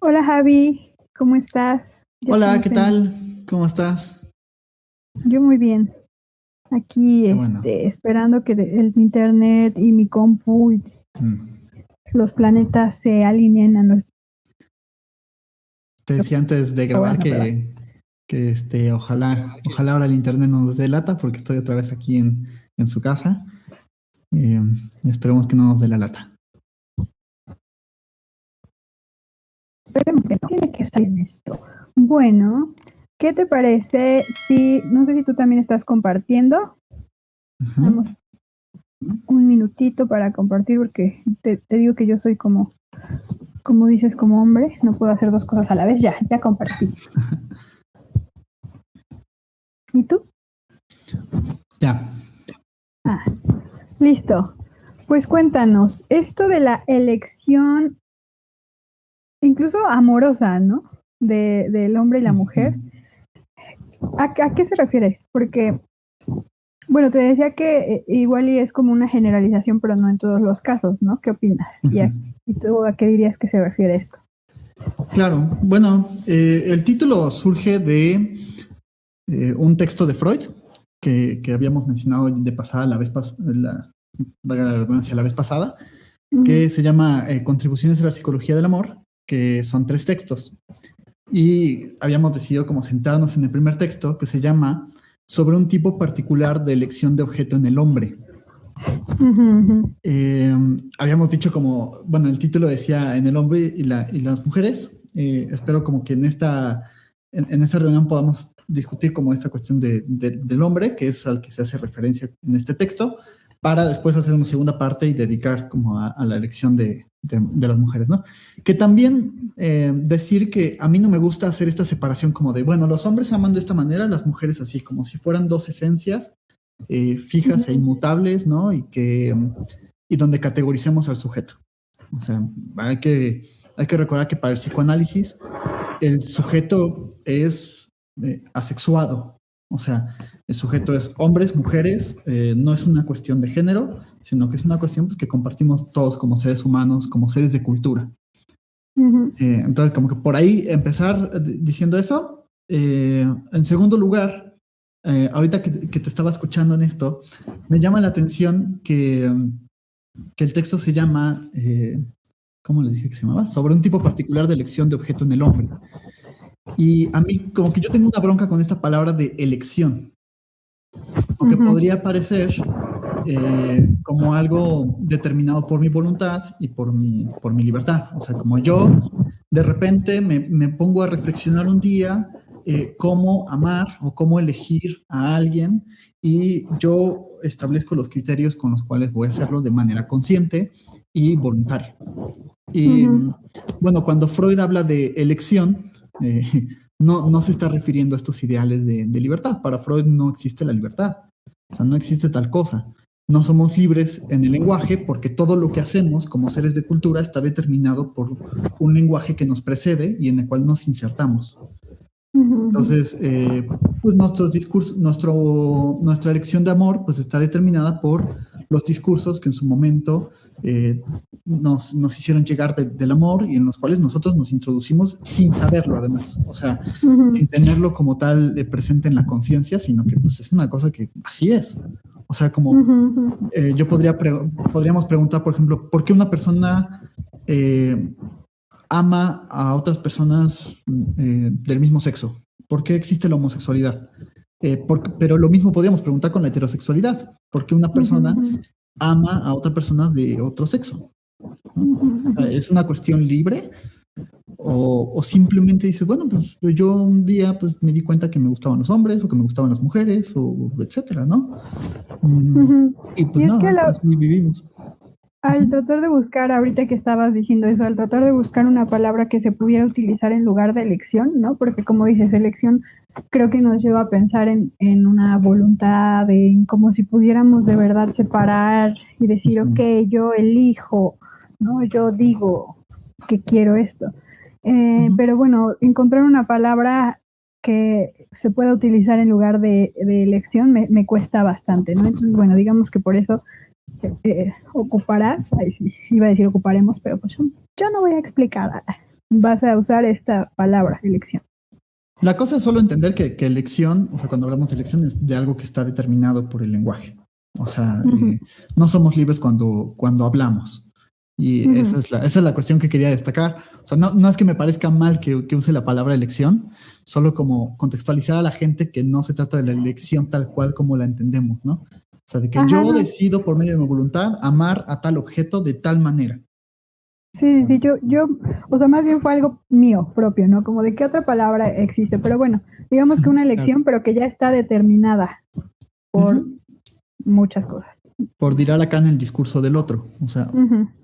Hola Javi, ¿cómo estás? Ya Hola, estamos ¿qué en... tal? ¿Cómo estás? Yo muy bien. Aquí, Qué bueno. esperando que el internet y mi compu y Mm. los planetas se alineen a nuestro Te decía antes de grabar programa, perdón. que ojalá ahora el internet no nos delata porque estoy otra vez aquí en su casa. Eh, y esperemos que no nos dé la lata. Esperemos que no. Tiene que estar en esto. Bueno, ¿qué te parece si, no sé si tú también estás compartiendo? Ujú. Damos un minutito para compartir porque te digo que yo soy como dices, como hombre, no puedo hacer dos cosas a la vez. Ya compartí. ¿Y tú? Ya. Ah, listo. Pues cuéntanos, esto de la elección, incluso amorosa, ¿no? Del hombre y la Ujú. mujer, ¿a qué se refiere? Porque, bueno, te decía que igual y es como una generalización, pero no en todos los casos, ¿no? ¿Qué opinas? Ujú. ¿Y tú a qué dirías que se refiere esto? Claro, bueno, el título surge de un texto de Freud que habíamos mencionado de pasada valga la redundancia, la vez pasada, Ujú, que se llama Contribuciones a la Psicología del Amor, que son 3 textos. Y habíamos decidido como centrarnos en el primer texto, que se llama Sobre un tipo particular de elección de objeto en el hombre. ujú, ujú. Eh, Habíamos dicho como, bueno, el título decía en el hombre y las mujeres. Espero como que en esta reunión podamos discutir como esta cuestión del hombre, que es al que se hace referencia en este texto, para después hacer una segunda parte y dedicar como a la elección de las mujeres, ¿no? Que también decir que a mí no me gusta hacer esta separación como de, bueno, los hombres aman de esta manera, las mujeres así, como si fueran dos esencias fijas e inmutables, ¿no? Y donde categoricemos al sujeto. O sea, hay que recordar que para el psicoanálisis el sujeto es asexuado. O sea, el sujeto es hombres, mujeres, no es una cuestión de género, sino que es una cuestión pues, que compartimos todos como seres humanos, como seres de cultura. Ujú. Entonces, como que por ahí empezar diciendo eso. En segundo lugar, ahorita que te estaba escuchando en esto, me llama la atención que el texto se llama, ¿cómo le dije que se llamaba? Sobre un tipo particular de elección de objeto en el hombre. Y a mí, como que yo tengo una bronca con esta palabra de elección, porque Ujú, podría parecer como algo determinado por mi voluntad y por mi libertad. O sea, como yo de repente me pongo a reflexionar un día cómo amar o cómo elegir a alguien y yo establezco los criterios con los cuales voy a hacerlo de manera consciente y voluntaria. Y ujú, bueno, cuando Freud habla de elección, eh, no se está refiriendo a estos ideales de libertad. Para Freud no existe la libertad. O sea, no existe tal cosa. No somos libres en el lenguaje porque todo lo que hacemos como seres de cultura está determinado por un lenguaje que nos precede y en el cual nos insertamos. ujú, Entonces, pues nuestra elección de amor pues está determinada por los discursos que en su momento nos hicieron llegar del amor y en los cuales nosotros nos introducimos sin saberlo además, o sea, ujú, sin tenerlo como tal presente en la conciencia, sino que pues es una cosa que así es. O sea, como ujú, ujú. podríamos preguntar, por ejemplo, ¿por qué una persona eh, ama a otras personas del mismo sexo? ¿Por qué existe la homosexualidad? Pero lo mismo podríamos preguntar con la heterosexualidad. ¿Por qué una Ujú, persona ujú, ama a otra persona de otro sexo? ¿No? ujú, ujú. ¿Es una cuestión libre? O simplemente dices, bueno, pues yo un día pues, me di cuenta que me gustaban los hombres o que me gustaban las mujeres o etcétera, ¿no? Mm, Ujú. y pues Y es que nada, así vivimos. al Ujú. tratar de buscar, ahorita que estabas diciendo eso, al tratar de buscar una palabra que se pudiera utilizar en lugar de elección, ¿no? Porque como dices, elección creo que nos lleva a pensar en una voluntad, en como si pudiéramos de verdad separar y decir, ok, Ujú. yo elijo, ¿no? Yo digo que quiero esto. Ujú. Pero bueno, encontrar una palabra que se pueda utilizar en lugar de elección me cuesta bastante, ¿no? Entonces, bueno, digamos que por eso ocuparás, ahí sí, iba a decir ocuparemos, pero pues yo no voy a explicar. vas a usar esta palabra, elección. La cosa es solo entender que elección, o sea, cuando hablamos de elección es de algo que está determinado por el lenguaje. O sea, no somos libres cuando hablamos. Y esa es la cuestión que quería destacar. O sea, no es que me parezca mal que use la palabra elección, solo como contextualizar a la gente que no se trata de la elección tal cual como la entendemos, ¿no? O sea, de que yo decido por medio de mi voluntad amar a tal objeto de tal manera. Sí, yo, o sea, más bien fue algo mío, propio, ¿no? Como de qué otra palabra existe, pero bueno, digamos que una elección, pero que ya está determinada por muchas cosas. Por dirá acá en el discurso del otro, o sea,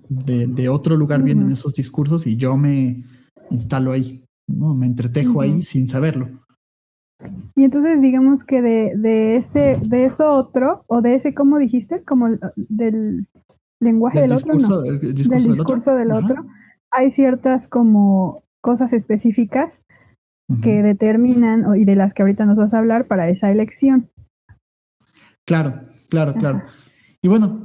de otro lugar vienen esos discursos y yo me instalo ahí, ¿no? Me entretejo ahí sin saberlo. Y entonces digamos que de eso otro, o de ese, ¿cómo dijiste? Como del lenguaje del otro, no. Del discurso del otro, hay ciertas como cosas específicas que determinan y de las que ahorita nos vas a hablar para esa elección. Claro. Y bueno,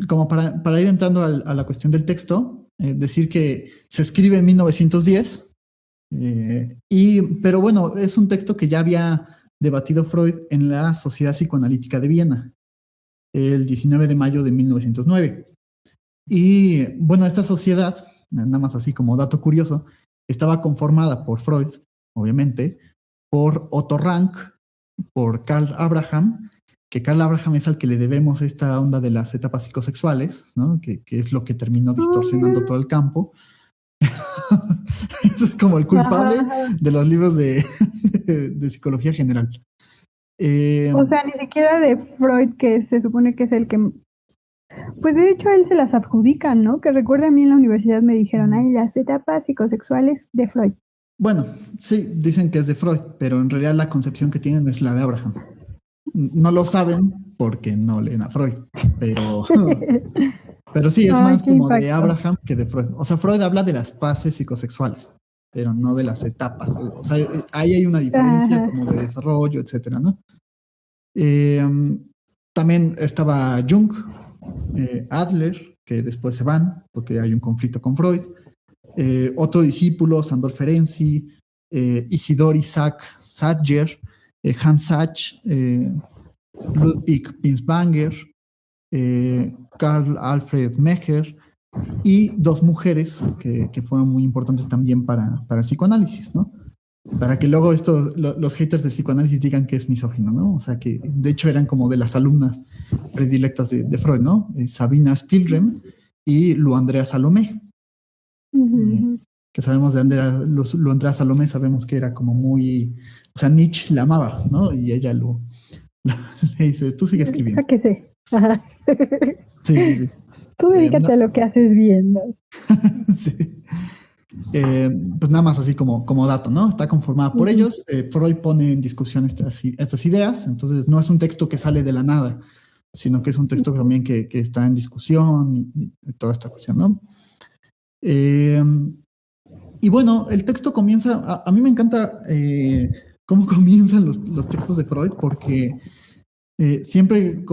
como para ir entrando a la cuestión del texto, decir que se escribe en 1910, pero bueno, es un texto que ya había debatido Freud en la Sociedad Psicoanalítica de Viena, el 19 de mayo de 1909. Y bueno, esta sociedad, nada más así como dato curioso, estaba conformada por Freud, obviamente, por Otto Rank, por Karl Abraham, que Karl Abraham es al que le debemos esta onda de las etapas psicosexuales, ¿no? Que es lo que terminó distorsionando todo el campo. Eso es como el culpable de los libros de psicología general. O sea, ni siquiera de Freud, que se supone que es el que... Pues de hecho él se las adjudica, ¿no? Que recuerda a mí en la universidad me dijeron, ay, las etapas psicosexuales de Freud. Bueno, sí, dicen que es de Freud, pero en realidad la concepción que tienen es la de Abraham. No lo saben porque no leen a Freud, pero sí, es más como de Abraham que de Freud. O sea, Freud habla de las fases psicosexuales, pero no de las etapas. O sea, ahí hay una diferencia como de desarrollo, etcétera, ¿no? También estaba Jung, Adler, que después se van porque hay un conflicto con Freud. Otro discípulo, Sandor Ferenczi, Isidor Isaac Sadger, Hans Sachs, Ludwig Binswanger, Karl Alfred Mecher y dos mujeres que fueron muy importantes también para el psicoanálisis, ¿no? Para que luego los haters del psicoanálisis digan que es misógino, ¿no? O sea, que de hecho eran como de las alumnas predilectas de Freud, ¿no? Sabina Spielrem y Lu Andrea Salomé. Que sabemos de Lu Andrea Salomé, sabemos que era como muy... O sea, Nietzsche la amaba, ¿no? Y ella le dice, tú sigue escribiendo. Que sí. Ajá. Sí. Tú dedícate a lo que haces bien, ¿no? Sí. Pues nada más así como dato, ¿no? Está conformada por ellos. Freud pone en discusión estas ideas, entonces no es un texto que sale de la nada, sino que es un texto también que está en discusión y toda esta cuestión, ¿no? Y bueno, el texto comienza, a mí me encanta cómo comienzan los textos de Freud, porque siempre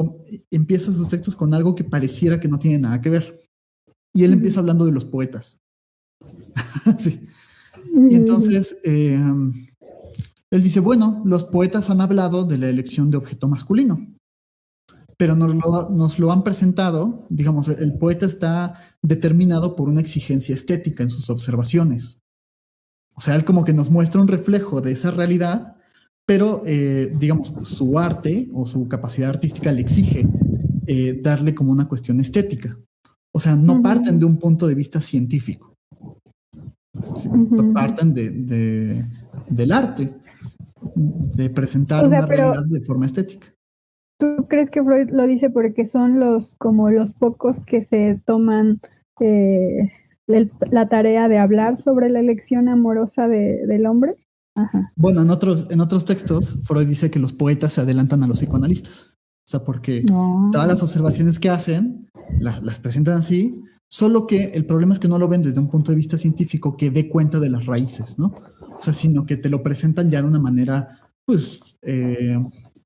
empieza sus textos con algo que pareciera que no tiene nada que ver. Y él empieza hablando de los poetas. Sí. Y entonces él dice, bueno, los poetas han hablado de la elección de objeto masculino, pero nos lo han presentado, digamos, el poeta está determinado por una exigencia estética en sus observaciones. O sea, él como que nos muestra un reflejo de esa realidad, pero digamos, su arte o su capacidad artística le exige darle como una cuestión estética. O sea, no parten de un punto de vista científico. Sí, parten del arte, de presentar una realidad de forma estética. ¿Tú crees que Freud lo dice porque son como los pocos que se toman la tarea de hablar sobre la elección amorosa del hombre? Ajá. Bueno, en otros textos, Freud dice que los poetas se adelantan a los psicoanalistas. O sea, porque todas las observaciones que hacen las presentan así, solo que el problema es que no lo ven desde un punto de vista científico que dé cuenta de las raíces, ¿no? O sea, sino que te lo presentan ya de una manera, pues,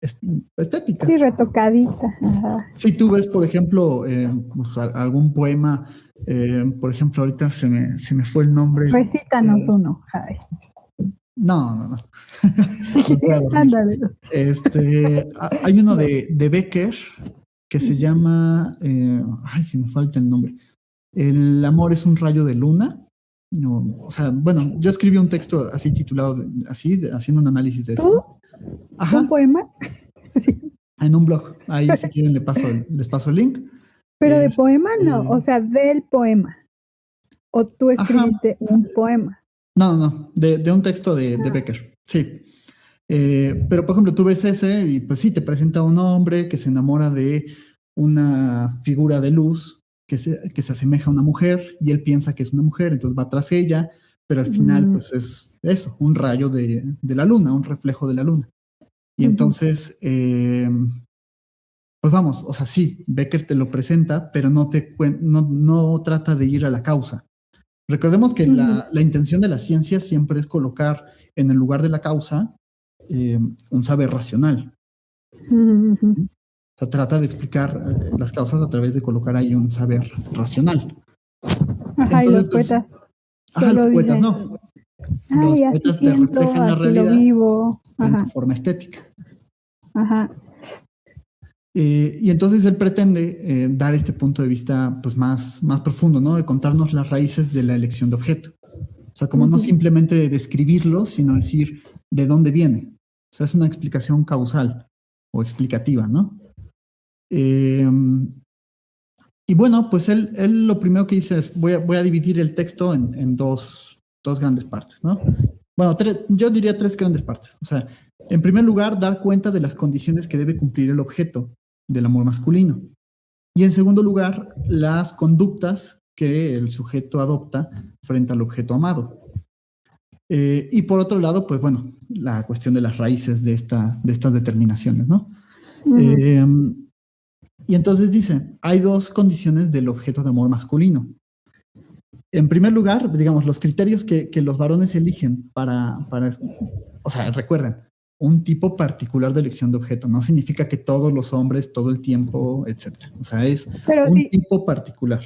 estética. Sí, retocadita. Ajá. Si tú ves, por ejemplo, pues, algún poema, por ejemplo, ahorita se me fue el nombre. Recítanos uno, Javi. No. No voy a dormir. Ándale. Hay uno de Becker que se llama, si me falta el nombre. El amor es un rayo de luna. No, o sea, bueno, yo escribí un texto así titulado, haciendo un análisis de eso. ¿Tú? Ajá. ¿Un poema? En un blog. Ahí si quieren les paso el link. Pero de poema no, o sea, del poema. ¿O tú escribiste un poema? No, de un texto de Becker, sí. Pero, por ejemplo, tú ves ese y pues sí, te presenta a un hombre que se enamora de una figura de luz que se asemeja a una mujer y él piensa que es una mujer, entonces va tras ella, pero al final pues es eso, un rayo de la luna, un reflejo de la luna. Y entonces, pues vamos, o sea, sí, Becker te lo presenta, pero no trata de ir a la causa. Recordemos que la intención de la ciencia siempre es colocar en el lugar de la causa un saber racional. O sea, trata de explicar las causas a través de colocar ahí un saber racional. Ajá, entonces, y los poetas. Los poetas no. Los poetas te reflejan la realidad en tu forma estética. Ajá. Y entonces él pretende dar este punto de vista pues más profundo, ¿no? De contarnos las raíces de la elección de objeto. O sea, como no simplemente de describirlo, sino decir de dónde viene. O sea, es una explicación causal o explicativa, ¿no? Y bueno, pues él lo primero que dice es, voy a dividir el texto en dos grandes partes, ¿no? Bueno, yo diría tres grandes partes. O sea, en primer lugar, dar cuenta de las condiciones que debe cumplir el objeto del amor masculino. Y en segundo lugar, las conductas que el sujeto adopta frente al objeto amado. Y por otro lado, pues bueno, la cuestión de las raíces de estas determinaciones, ¿no? Y entonces dice, hay dos condiciones del objeto de amor masculino. En primer lugar, digamos, los criterios que los varones eligen para, o sea, recuerden, un tipo particular de elección de objeto. No significa que todos los hombres, todo el tiempo, etcétera. O sea, es tipo particular.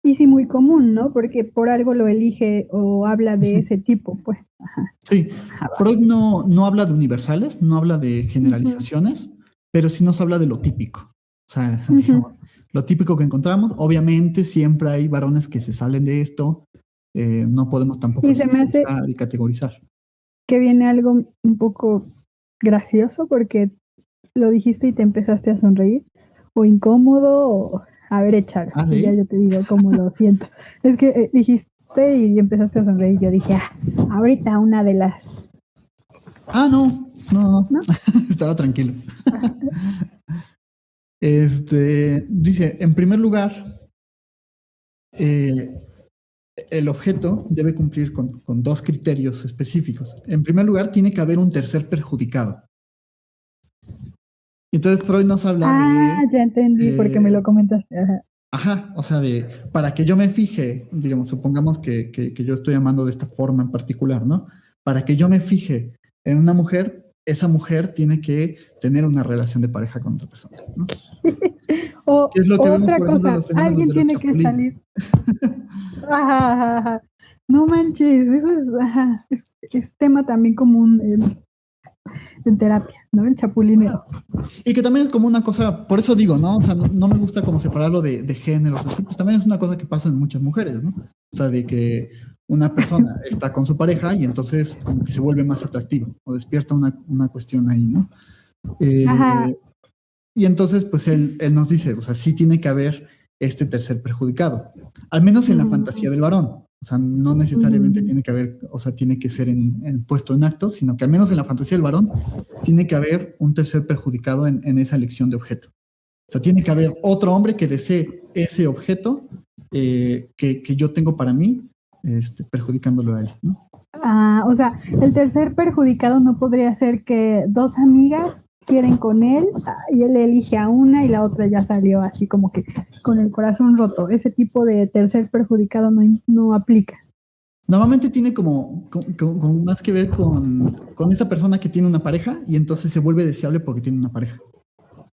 Y sí, muy común, ¿no? Porque por algo lo elige o habla de ese tipo, pues. Ajá. Sí, Freud no habla de universales, no habla de generalizaciones, pero sí nos habla de lo típico. O sea, digamos, lo típico que encontramos. Obviamente siempre hay varones que se salen de esto. No podemos tampoco especializar y categorizar. Que viene algo un poco gracioso porque lo dijiste y te empezaste a sonreír, o incómodo, o a ver, échalo. ¿Sí? Ya yo te digo cómo lo siento. Es que dijiste y empezaste a sonreír. Yo dije, ahorita una de las... No. Estaba tranquilo. Dice, en primer lugar, el objeto debe cumplir con dos criterios específicos. En primer lugar, tiene que haber un tercer perjudicado. Entonces Freud nos habla de... ya entendí, porque me lo comentaste. O sea, para que yo me fije, digamos, supongamos que yo estoy amando de esta forma en particular, ¿no? Para que yo me fije en una mujer, esa mujer tiene que tener una relación de pareja con otra persona, ¿no? O es lo que otra vemos, por ejemplo, cosa, alguien tiene que salir. No manches, eso es tema también común en terapia, ¿no? El chapulineo. Y que también es como una cosa, por eso digo, ¿no? O sea, no me gusta como separarlo de géneros, así, pues también es una cosa que pasa en muchas mujeres, ¿no? O sea, de que una persona está con su pareja y entonces como que se vuelve más atractiva o despierta una cuestión ahí, ¿no? Y entonces, pues él nos dice, o sea, sí tiene que haber este tercer perjudicado, al menos en la fantasía del varón. O sea, no necesariamente tiene que haber, o sea, tiene que ser puesto en acto, sino que al menos en la fantasía del varón tiene que haber un tercer perjudicado en esa elección de objeto. O sea, tiene que haber otro hombre que desee ese objeto que yo tengo para mí, perjudicándolo a él, ¿no? O sea, el tercer perjudicado no podría ser que dos amigas quieren con él y él elige a una y la otra ya salió así como que con el corazón roto. Ese tipo de tercer perjudicado no aplica. Normalmente tiene como más que ver con esa persona que tiene una pareja y entonces se vuelve deseable porque tiene una pareja.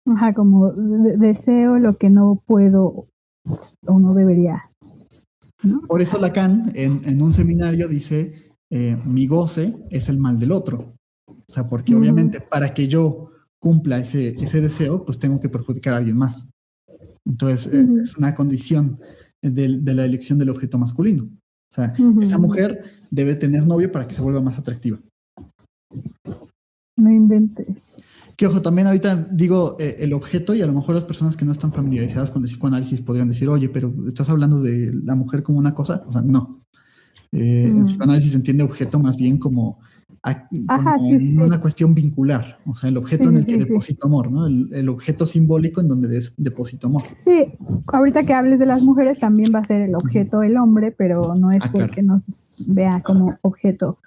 Ajá, como deseo lo que no puedo o no debería, ¿no? Por eso Lacan en un seminario dice, mi goce es el mal del otro. O sea, porque obviamente para que yo cumpla ese deseo, pues tengo que perjudicar a alguien más. Entonces, es una condición de la elección del objeto masculino. O sea, esa mujer debe tener novio para que se vuelva más atractiva. No inventes. Que ojo, también ahorita digo el objeto y a lo mejor las personas que no están familiarizadas con el psicoanálisis podrían decir, oye, pero estás hablando de la mujer como una cosa. O sea, no. En psicoanálisis se entiende objeto más bien como Ajá, sí, sí. una cuestión vincular, o sea, el objeto en el que deposito amor, ¿no? El objeto simbólico en donde deposito amor. Sí, ahorita que hables de las mujeres también va a ser el objeto el hombre, pero no es porque nos vea como objeto.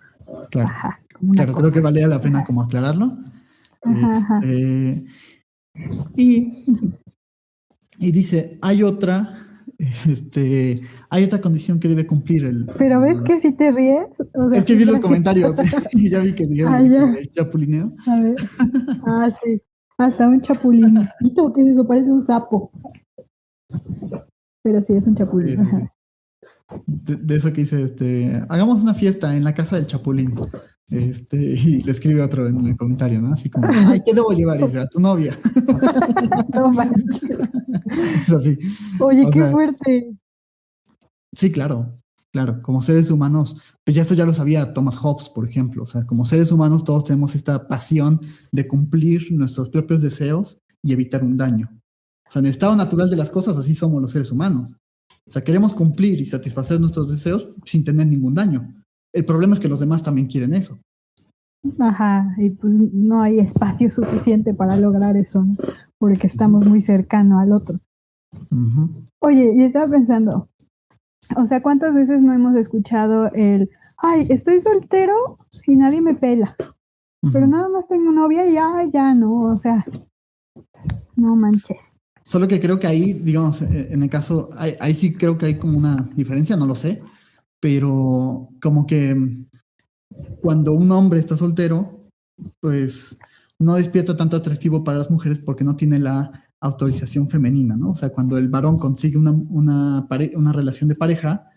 Claro, ajá, claro, creo que valía la pena como aclararlo. Y dice, hay otra condición que debe cumplir Pero ves que si te ríes. O sea, es que vi los comentarios y ya vi que dijeron el chapulineo. A ver. Sí. Hasta un chapulincito, que eso parece un sapo. Pero sí, es un chapulín. Sí, sí. De eso que dice, hagamos una fiesta en la casa del chapulín. Y le escribe otro en el comentario, ¿no? Así como, ay, ¿qué debo llevar? Y dice, a tu novia. No manches. Es así. Oye, qué fuerte. Sí, claro. Como seres humanos, pues ya eso ya lo sabía Thomas Hobbes, por ejemplo. O sea, como seres humanos todos tenemos esta pasión de cumplir nuestros propios deseos y evitar un daño. O sea, en el estado natural de las cosas, así somos los seres humanos. O sea, queremos cumplir y satisfacer nuestros deseos sin tener ningún daño. El problema es que los demás también quieren eso. Ajá, y pues no hay espacio suficiente para lograr eso, ¿no? Porque estamos muy cercanos al otro. Oye, y estaba pensando, o sea, ¿cuántas veces no hemos escuchado ay, estoy soltero y nadie me pela? Pero nada más tengo novia y ya no, o sea, no manches. Solo que creo que ahí, digamos, en el caso, ahí sí creo que hay como una diferencia, no lo sé, pero como que cuando un hombre está soltero, pues no despierta tanto atractivo para las mujeres porque no tiene la autorización femenina, ¿no? O sea, cuando el varón consigue una relación de pareja,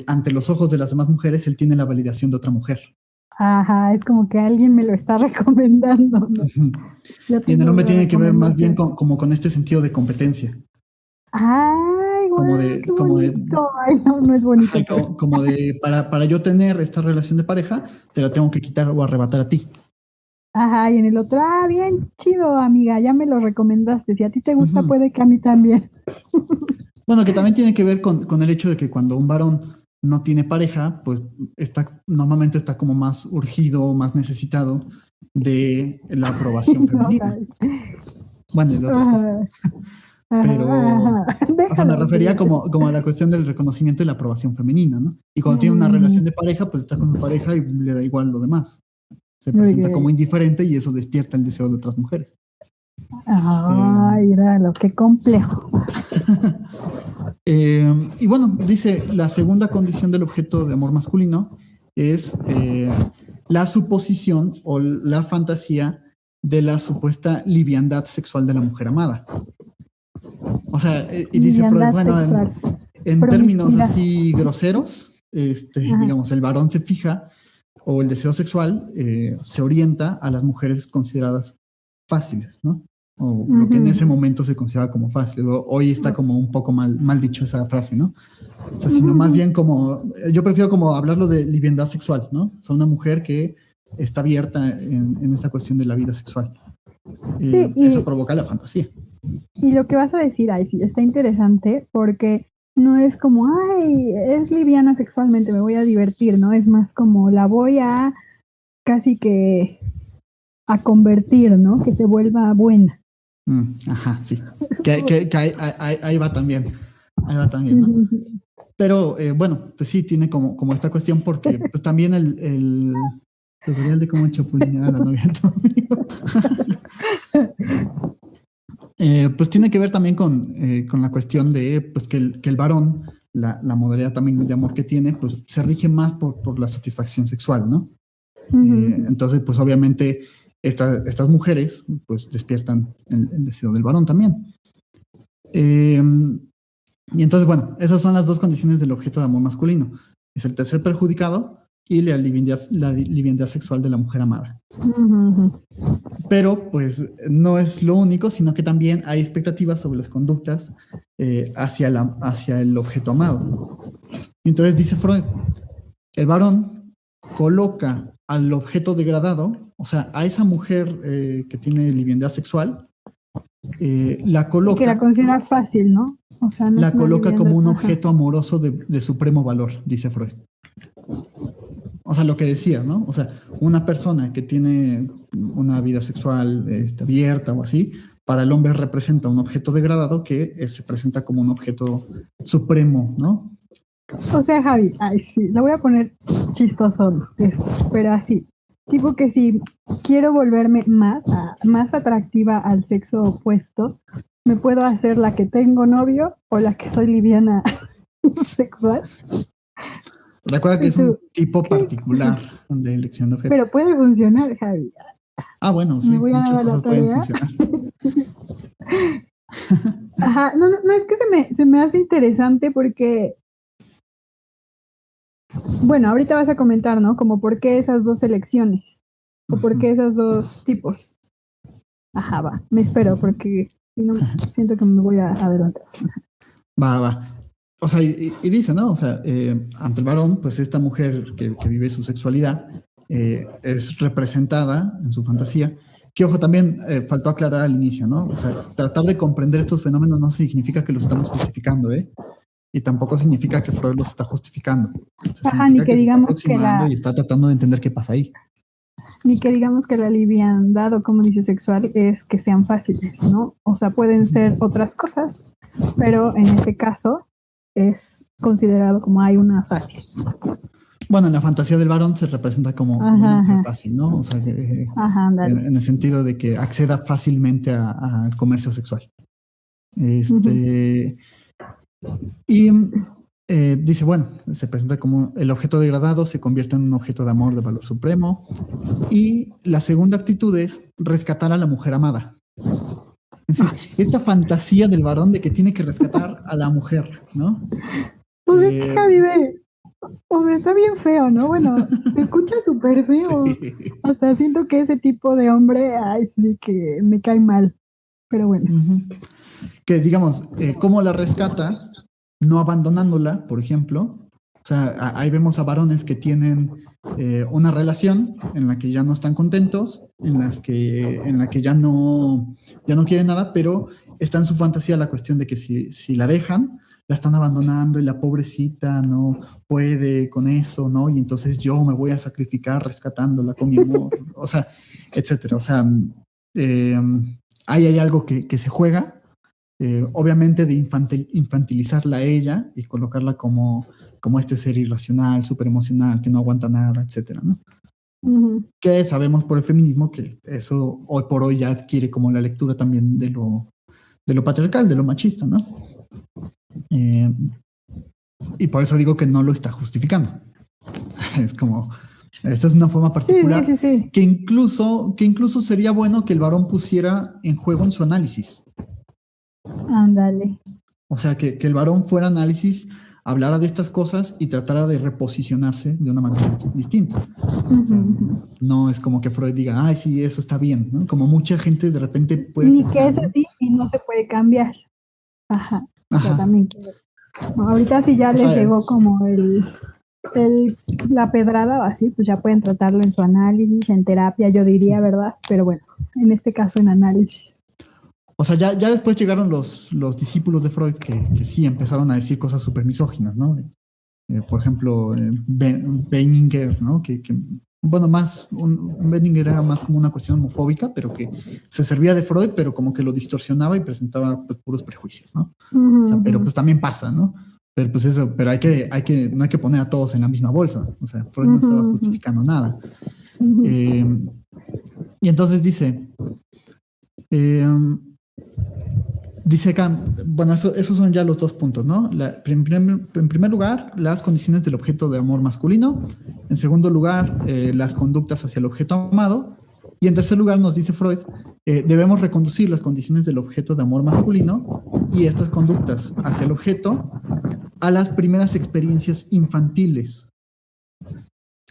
ante los ojos de las demás mujeres, él tiene la validación de otra mujer. Ajá, es como que alguien me lo está recomendando, ¿no? Y en el hombre tiene que ver más bien como con este sentido de competencia. Ay, güey, como de ay, no es bonito. Como de, para yo tener esta relación de pareja, te la tengo que quitar o arrebatar a ti. Ajá, y en el otro, bien chido, amiga, ya me lo recomendaste. Si a ti te gusta, puede que a mí también. Bueno, que también tiene que ver con el hecho de que cuando un varón no tiene pareja, pues normalmente está como más urgido, más necesitado de la aprobación femenina. Bueno, y de otras cosas. Pero o sea, me refería como a la cuestión del reconocimiento y la aprobación femenina, ¿no? Y cuando tiene una relación de pareja, pues está con su pareja y le da igual lo demás. Se presenta como indiferente y eso despierta el deseo de otras mujeres. Ay, míralo, qué complejo. Y bueno, dice, la segunda condición del objeto de amor masculino es la suposición o la fantasía de la supuesta liviandad sexual de la mujer amada. O sea, y dice Freud, bueno, en términos así groseros, digamos, el varón se fija o el deseo sexual se orienta a las mujeres consideradas fáciles, ¿no? O lo que en ese momento se consideraba como fácil. Hoy está como un poco mal dicho esa frase, ¿no? O sea, sino más bien como, yo prefiero como hablarlo de liviandad sexual, ¿no? O sea, una mujer que está abierta en esta cuestión de la vida sexual. Sí, eso provoca la fantasía. Y lo que vas a decir, ahí sí, está interesante porque no es como, ay, es liviana sexualmente, me voy a divertir, ¿no? Es más como la voy a casi que a convertir, ¿no? Que se vuelva buena. Ajá, sí. Que ahí va también. Ahí va también, ¿no? Pero bueno, pues sí, tiene como esta cuestión porque pues también el tutorial de cómo chapulinear a la novia de tu amigo. Pues tiene que ver también con la cuestión de pues que el varón la modalidad también de amor que tiene, pues se rige más por la satisfacción sexual, ¿no? Entonces, pues obviamente estas mujeres pues despiertan el deseo del varón también. Y entonces, bueno, esas son las dos condiciones del objeto de amor masculino. Es el tercer perjudicado y la liviandad sexual de la mujer amada. Pero pues no es lo único, sino que también hay expectativas sobre las conductas hacia el objeto amado. Y entonces dice Freud, el varón coloca al objeto degradado, o sea, a esa mujer que tiene liviandad sexual, la coloca... Y que la considera fácil, ¿no? O sea, no la coloca como un objeto amoroso de supremo valor, dice Freud. O sea, lo que decía, ¿no? O sea, una persona que tiene una vida sexual abierta o así, para el hombre representa un objeto degradado que se presenta como un objeto supremo, ¿no? O sea, Javi, ay, sí, la voy a poner chistoso, pero así. Tipo que si quiero volverme más atractiva al sexo opuesto, me puedo hacer la que tengo novio o la que soy liviana sexual. Recuerda que es un tipo particular de elección de objeto. Pero puede funcionar, Javi. Bueno, sí, muchas cosas pueden funcionar. Ajá, no, es que se me hace interesante porque, bueno, ahorita vas a comentar, ¿no? Como por qué esas dos elecciones o por qué esos dos tipos. Ajá, va, me espero porque si no siento que me voy a adelantar. Va. O sea, y dice, ¿no? O sea, ante el varón, pues esta mujer que vive su sexualidad es representada en su fantasía. Que, ojo, también faltó aclarar al inicio, ¿no? O sea, tratar de comprender estos fenómenos no significa que los estamos justificando, ¿eh? Y tampoco significa que Freud los está justificando. Ajá, ni que digamos que y está tratando de entender qué pasa ahí. Ni que digamos que la liviandad o como dice sexual es que sean fáciles, ¿no? O sea, pueden ser otras cosas, pero en este caso es considerado como hay una fácil. Bueno, en la fantasía del varón se representa como una mujer fácil, ¿no? O sea, en el sentido de que acceda fácilmente al comercio sexual. Y dice, bueno, se presenta como el objeto degradado se convierte en un objeto de amor de valor supremo. Y la segunda actitud es rescatar a la mujer amada. Es decir, esta fantasía del varón de que tiene que rescatar a la mujer, ¿no? Pues es que vive. O sea, está bien feo, ¿no? Bueno, se escucha súper feo. Sí. Hasta siento que ese tipo de hombre, ay, sí, que me cae mal. Pero bueno. Que digamos, ¿cómo la rescata? No abandonándola, por ejemplo. O sea, ahí vemos a varones que tienen una relación en la que ya no están contentos, en la que ya no quieren nada, pero está en su fantasía la cuestión de que si la dejan, la están abandonando y la pobrecita no puede con eso, ¿no? Y entonces yo me voy a sacrificar rescatándola con mi amor, o sea, etcétera. O sea, ahí hay algo que se juega, obviamente de infantilizarla a ella y colocarla como este ser irracional, súper emocional, que no aguanta nada, etcétera, ¿no? Que sabemos por el feminismo que eso hoy por hoy ya adquiere como la lectura también de lo patriarcal, de lo machista, ¿no? Y por eso digo que no lo está justificando. Es como, esta es una forma particular sí. Que incluso sería bueno que el varón pusiera en juego en su análisis. Ándale. O sea, que el varón fuera análisis, hablara de estas cosas y tratara de reposicionarse de una manera distinta. O sea, no es como que Freud diga, ay, sí, eso está bien, ¿no? Como mucha gente de repente puede ni pensar, que es así y no se puede cambiar. Ajá. Yo también quiero. No, ahorita sí ya les llegó como la pedrada o así, pues ya pueden tratarlo en su análisis, en terapia, yo diría, ¿verdad? Pero bueno, en este caso en análisis. O sea, ya después llegaron los discípulos de Freud que sí empezaron a decir cosas súper misóginas, ¿no? Por ejemplo, Benninger, ¿no? Bueno, Benninger era más como una cuestión homofóbica, pero que se servía de Freud, pero como que lo distorsionaba y presentaba pues, puros prejuicios, ¿no? O sea, pero pues también pasa, ¿no? Pero pues eso, pero no hay que poner a todos en la misma bolsa. O sea, Freud no estaba justificando nada. Y entonces dice, Dice acá, bueno, esos son ya los 2 puntos, ¿no? En primer lugar, las condiciones del objeto de amor masculino. En segundo lugar, las conductas hacia el objeto amado. Y en tercer lugar, nos dice Freud, debemos reconducir las condiciones del objeto de amor masculino y estas conductas hacia el objeto a las primeras experiencias infantiles.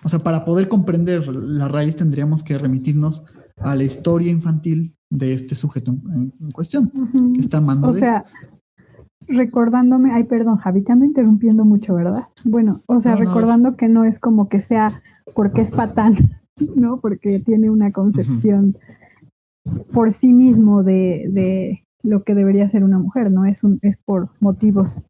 O sea, para poder comprender la raíz tendríamos que remitirnos a la historia infantil de este sujeto en cuestión, que está amando o de sea, recordándome, ay, perdón, Javi, te ando interrumpiendo mucho, ¿verdad? Bueno, o sea, No, no, recordando que no es como que sea porque es patán, ¿no? Porque tiene una concepción por sí mismo de lo que debería ser una mujer, ¿no? Es por motivos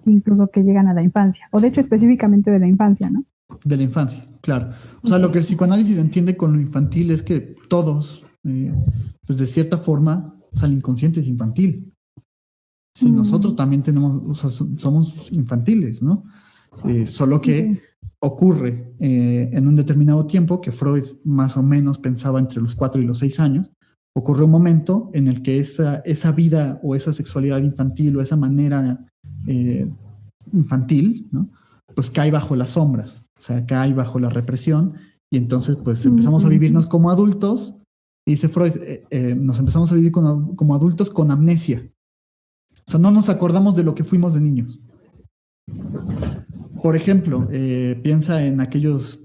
incluso que llegan a la infancia, o de hecho específicamente de la infancia, ¿no? de la infancia, claro. O sea, lo que el psicoanálisis entiende con lo infantil es que todos, pues de cierta forma, o sea, el inconsciente es infantil. Sí, nosotros también tenemos, o sea, somos infantiles, ¿no? Solo que ocurre en un determinado tiempo, que Freud más o menos pensaba entre los 4 y los 6 años, ocurre un momento en el que esa vida o esa sexualidad infantil o esa manera infantil, ¿no? Pues cae bajo las sombras, o sea, cae bajo la represión y entonces pues empezamos a vivirnos como adultos y dice Freud, nos empezamos a vivir como adultos con amnesia. O sea, no nos acordamos de lo que fuimos de niños. Por ejemplo, piensa en aquellas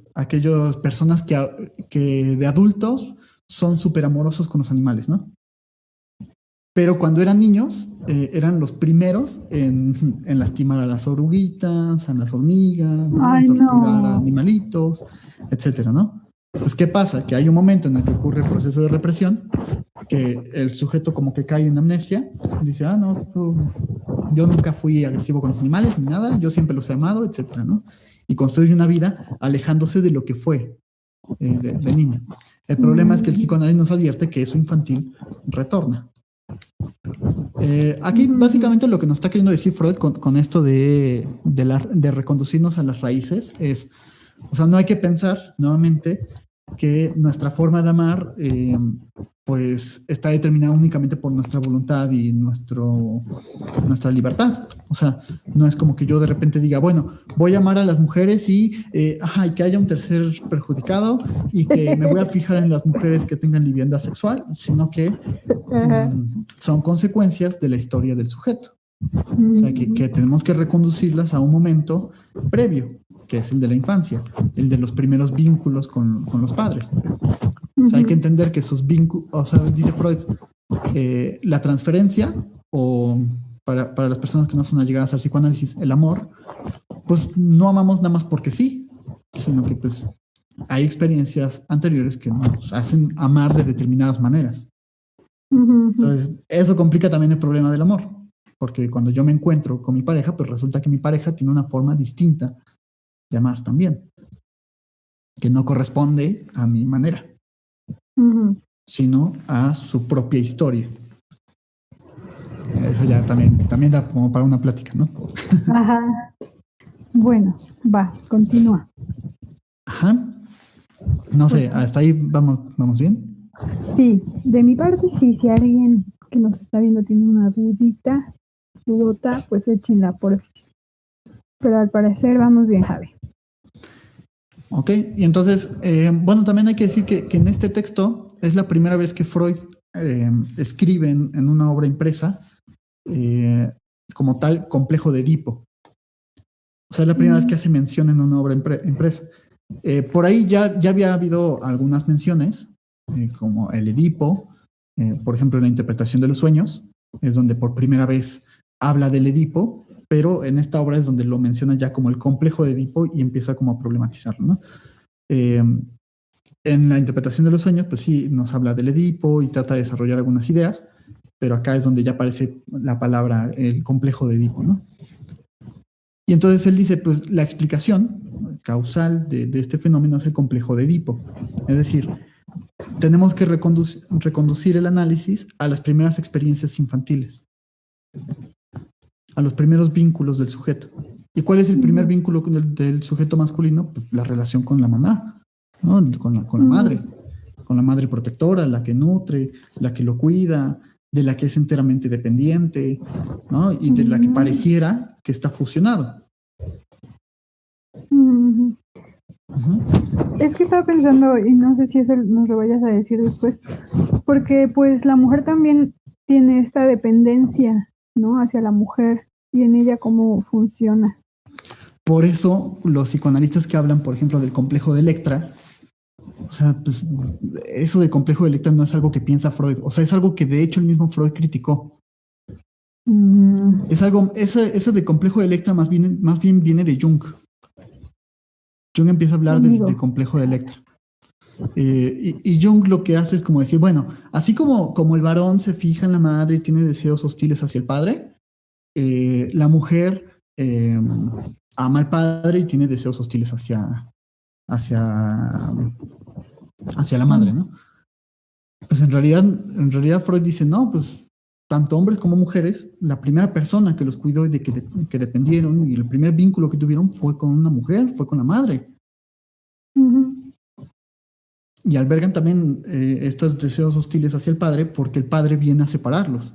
personas que de adultos son súper amorosos con los animales, ¿no? Pero cuando eran niños, eran los primeros en lastimar a las oruguitas, a las hormigas, ¿no? En torturar a animalitos, etcétera, ¿no? Pues, ¿qué pasa? Que hay un momento en el que ocurre el proceso de represión, que el sujeto como que cae en amnesia, y dice, no, yo nunca fui agresivo con los animales ni nada, yo siempre los he amado, etcétera, ¿no? Y construye una vida alejándose de lo que fue de niño. El problema es que el psicoanálisis nos advierte que eso infantil retorna. Aquí básicamente lo que nos está queriendo decir Freud con esto de reconducirnos a las raíces es, o sea, no hay que pensar nuevamente que nuestra forma de amar pues está determinada únicamente por nuestra voluntad y nuestra libertad. O sea, no es como que yo de repente diga, bueno, voy a amar a las mujeres y que haya un tercer perjudicado y que me voy a fijar en las mujeres que tengan liviandad sexual, sino que son consecuencias de la historia del sujeto. O sea, que tenemos que reconducirlas a un momento previo, que es el de la infancia, el de los primeros vínculos con los padres. O sea, hay que entender que sus vínculos, o sea, dice Freud, la transferencia, o para las personas que no son allegadas al psicoanálisis, el amor, pues no amamos nada más porque sí, sino que pues hay experiencias anteriores que nos hacen amar de determinadas maneras. Entonces, eso complica también el problema del amor, porque cuando yo me encuentro con mi pareja, pues resulta que mi pareja tiene una forma distinta de amar también, que no corresponde a mi manera, sino a su propia historia. Eso ya también da como para una plática, ¿no? Ajá. Bueno, continúa. Ajá. No sé, hasta ahí vamos bien. Sí, de mi parte sí, si alguien que nos está viendo tiene una dudota, pues échenla por favor. Pero al parecer vamos bien, Javi. Ok, y entonces, bueno, también hay que decir que en este texto es la primera vez que Freud escribe en una obra impresa como tal complejo de Edipo. O sea, es la primera vez que hace mención en una obra impresa. Por ahí ya había habido algunas menciones, como el Edipo, por ejemplo, en la interpretación de los sueños, es donde por primera vez habla del Edipo, pero en esta obra es donde lo menciona ya como el complejo de Edipo y empieza como a problematizarlo, ¿no? En la interpretación de los sueños, pues sí, nos habla del Edipo y trata de desarrollar algunas ideas, pero acá es donde ya aparece la palabra, el complejo de Edipo, ¿no? Y entonces él dice, pues la explicación causal de este fenómeno es el complejo de Edipo. Es decir, tenemos que reconducir el análisis a las primeras experiencias infantiles, a los primeros vínculos del sujeto. ¿Y cuál es el primer vínculo del sujeto masculino? Pues la relación con la mamá, ¿no? Con la madre protectora, la que nutre, la que lo cuida, de la que es enteramente dependiente, ¿no? Y de la que pareciera que está fusionado. Ujú. Ujú. Es que estaba pensando, y no sé si eso nos lo vayas a decir después, porque pues la mujer también tiene esta dependencia, ¿no? Hacia la mujer y en ella cómo funciona. Por eso los psicoanalistas que hablan, por ejemplo, del complejo de Electra, o sea, pues eso del complejo de Electra no es algo que piensa Freud, o sea, es algo que de hecho el mismo Freud criticó. Es algo, eso de complejo de Electra más bien viene de Jung. Jung empieza a hablar del complejo de Electra. Y Jung lo que hace es como decir, bueno, así como el varón se fija en la madre y tiene deseos hostiles hacia el padre, la mujer ama al padre y tiene deseos hostiles hacia, hacia la madre, ¿no? Pues en realidad Freud dice, no, pues tanto hombres como mujeres, la primera persona que los cuidó y que dependieron y el primer vínculo que tuvieron fue con una mujer, fue con la madre. Y albergan también estos deseos hostiles hacia el padre porque el padre viene a separarlos.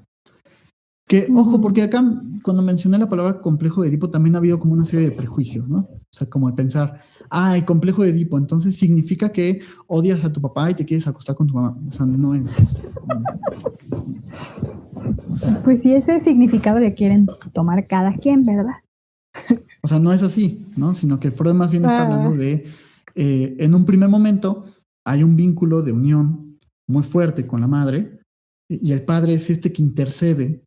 Que, ojo, porque acá cuando mencioné la palabra complejo de Edipo también ha habido como una serie de prejuicios, ¿no? O sea, como el pensar, el complejo de Edipo, entonces significa que odias a tu papá y te quieres acostar con tu mamá. O sea, no es... O sea, pues sí, ese significado le quieren tomar cada quien, ¿verdad? O sea, no es así, ¿no? Sino que Freud más bien está hablando de, en un primer momento hay un vínculo de unión muy fuerte con la madre y el padre es este que intercede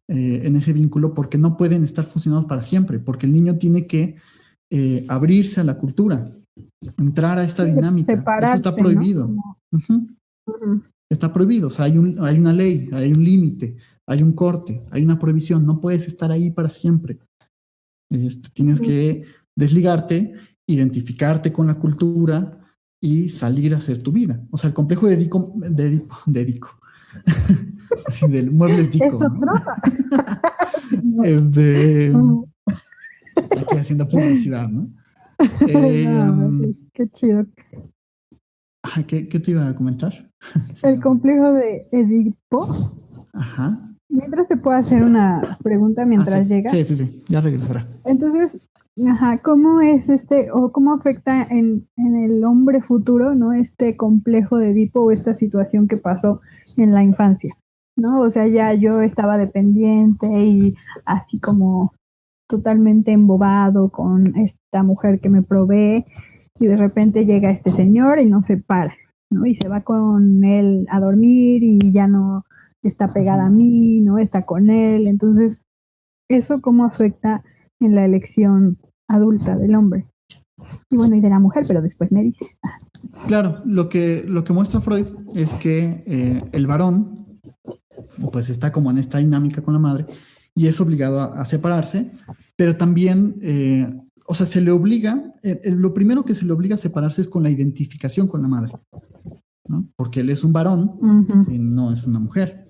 en ese vínculo porque no pueden estar fusionados para siempre, porque el niño tiene que abrirse a la cultura, entrar a esta dinámica. Eso está Separarse, prohibido. ¿no? Está prohibido, o sea, hay una ley, hay un límite, hay un corte, hay una prohibición, no puedes estar ahí para siempre. Tienes que desligarte, identificarte con la cultura y salir a hacer tu vida. O sea, el complejo de Edipo, así del muebles Dico, ¿Es ¿no? otro? Es de aquí haciendo publicidad, ¿no? No, pues, qué chido. ¿Qué te iba a comentar? El complejo de Edipo. Ajá. Mientras te puedo hacer una pregunta mientras llega. Sí, ya regresará. Entonces, ¿cómo es o cómo afecta en el hombre futuro, ¿no? Este complejo de Edipo o esta situación que pasó en la infancia, ¿no? O sea, ya yo estaba dependiente y así como totalmente embobado con esta mujer que me provee y de repente llega este señor y nos separa, ¿no? Y se va con él a dormir y ya no está pegada a mí, ¿no? Está con él. Entonces, ¿eso cómo afecta en la elección adulta del hombre? Y bueno, y de la mujer, pero después me dices. Claro, lo que muestra Freud es que el varón pues está como en esta dinámica con la madre y es obligado a separarse, pero también, o sea, se le obliga, lo primero que se le obliga a separarse es con la identificación con la madre, ¿no? Porque él es un varón y no es una mujer.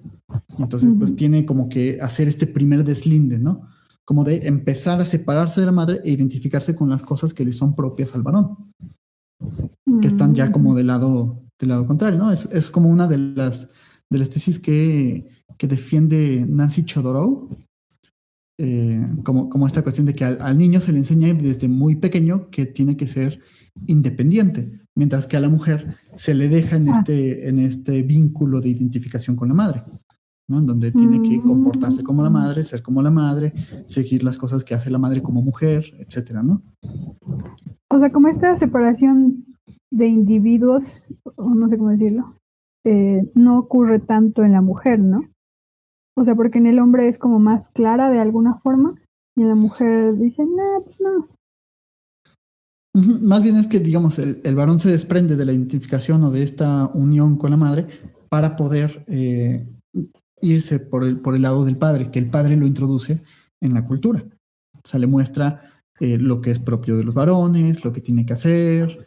Entonces, pues tiene como que hacer este primer deslinde, ¿no? Como de empezar a separarse de la madre e identificarse con las cosas que le son propias al varón, que están ya como del lado contrario, ¿no? Es como una de las tesis que defiende Nancy Chodorow, como esta cuestión de que al niño se le enseña desde muy pequeño que tiene que ser independiente, mientras que a la mujer se le deja en este vínculo de identificación con la madre, ¿no? En donde tiene que comportarse como la madre, ser como la madre, seguir las cosas que hace la madre como mujer, etcétera, ¿no? O sea, como esta separación de individuos, o no sé cómo decirlo, no ocurre tanto en la mujer, ¿no? O sea, porque en el hombre es como más clara de alguna forma y en la mujer dice, no, pues no. Más bien es que, digamos, el varón se desprende de la identificación o de esta unión con la madre para poder irse por el lado del padre, que el padre lo introduce en la cultura. O sea, le muestra lo que es propio de los varones, lo que tiene que hacer,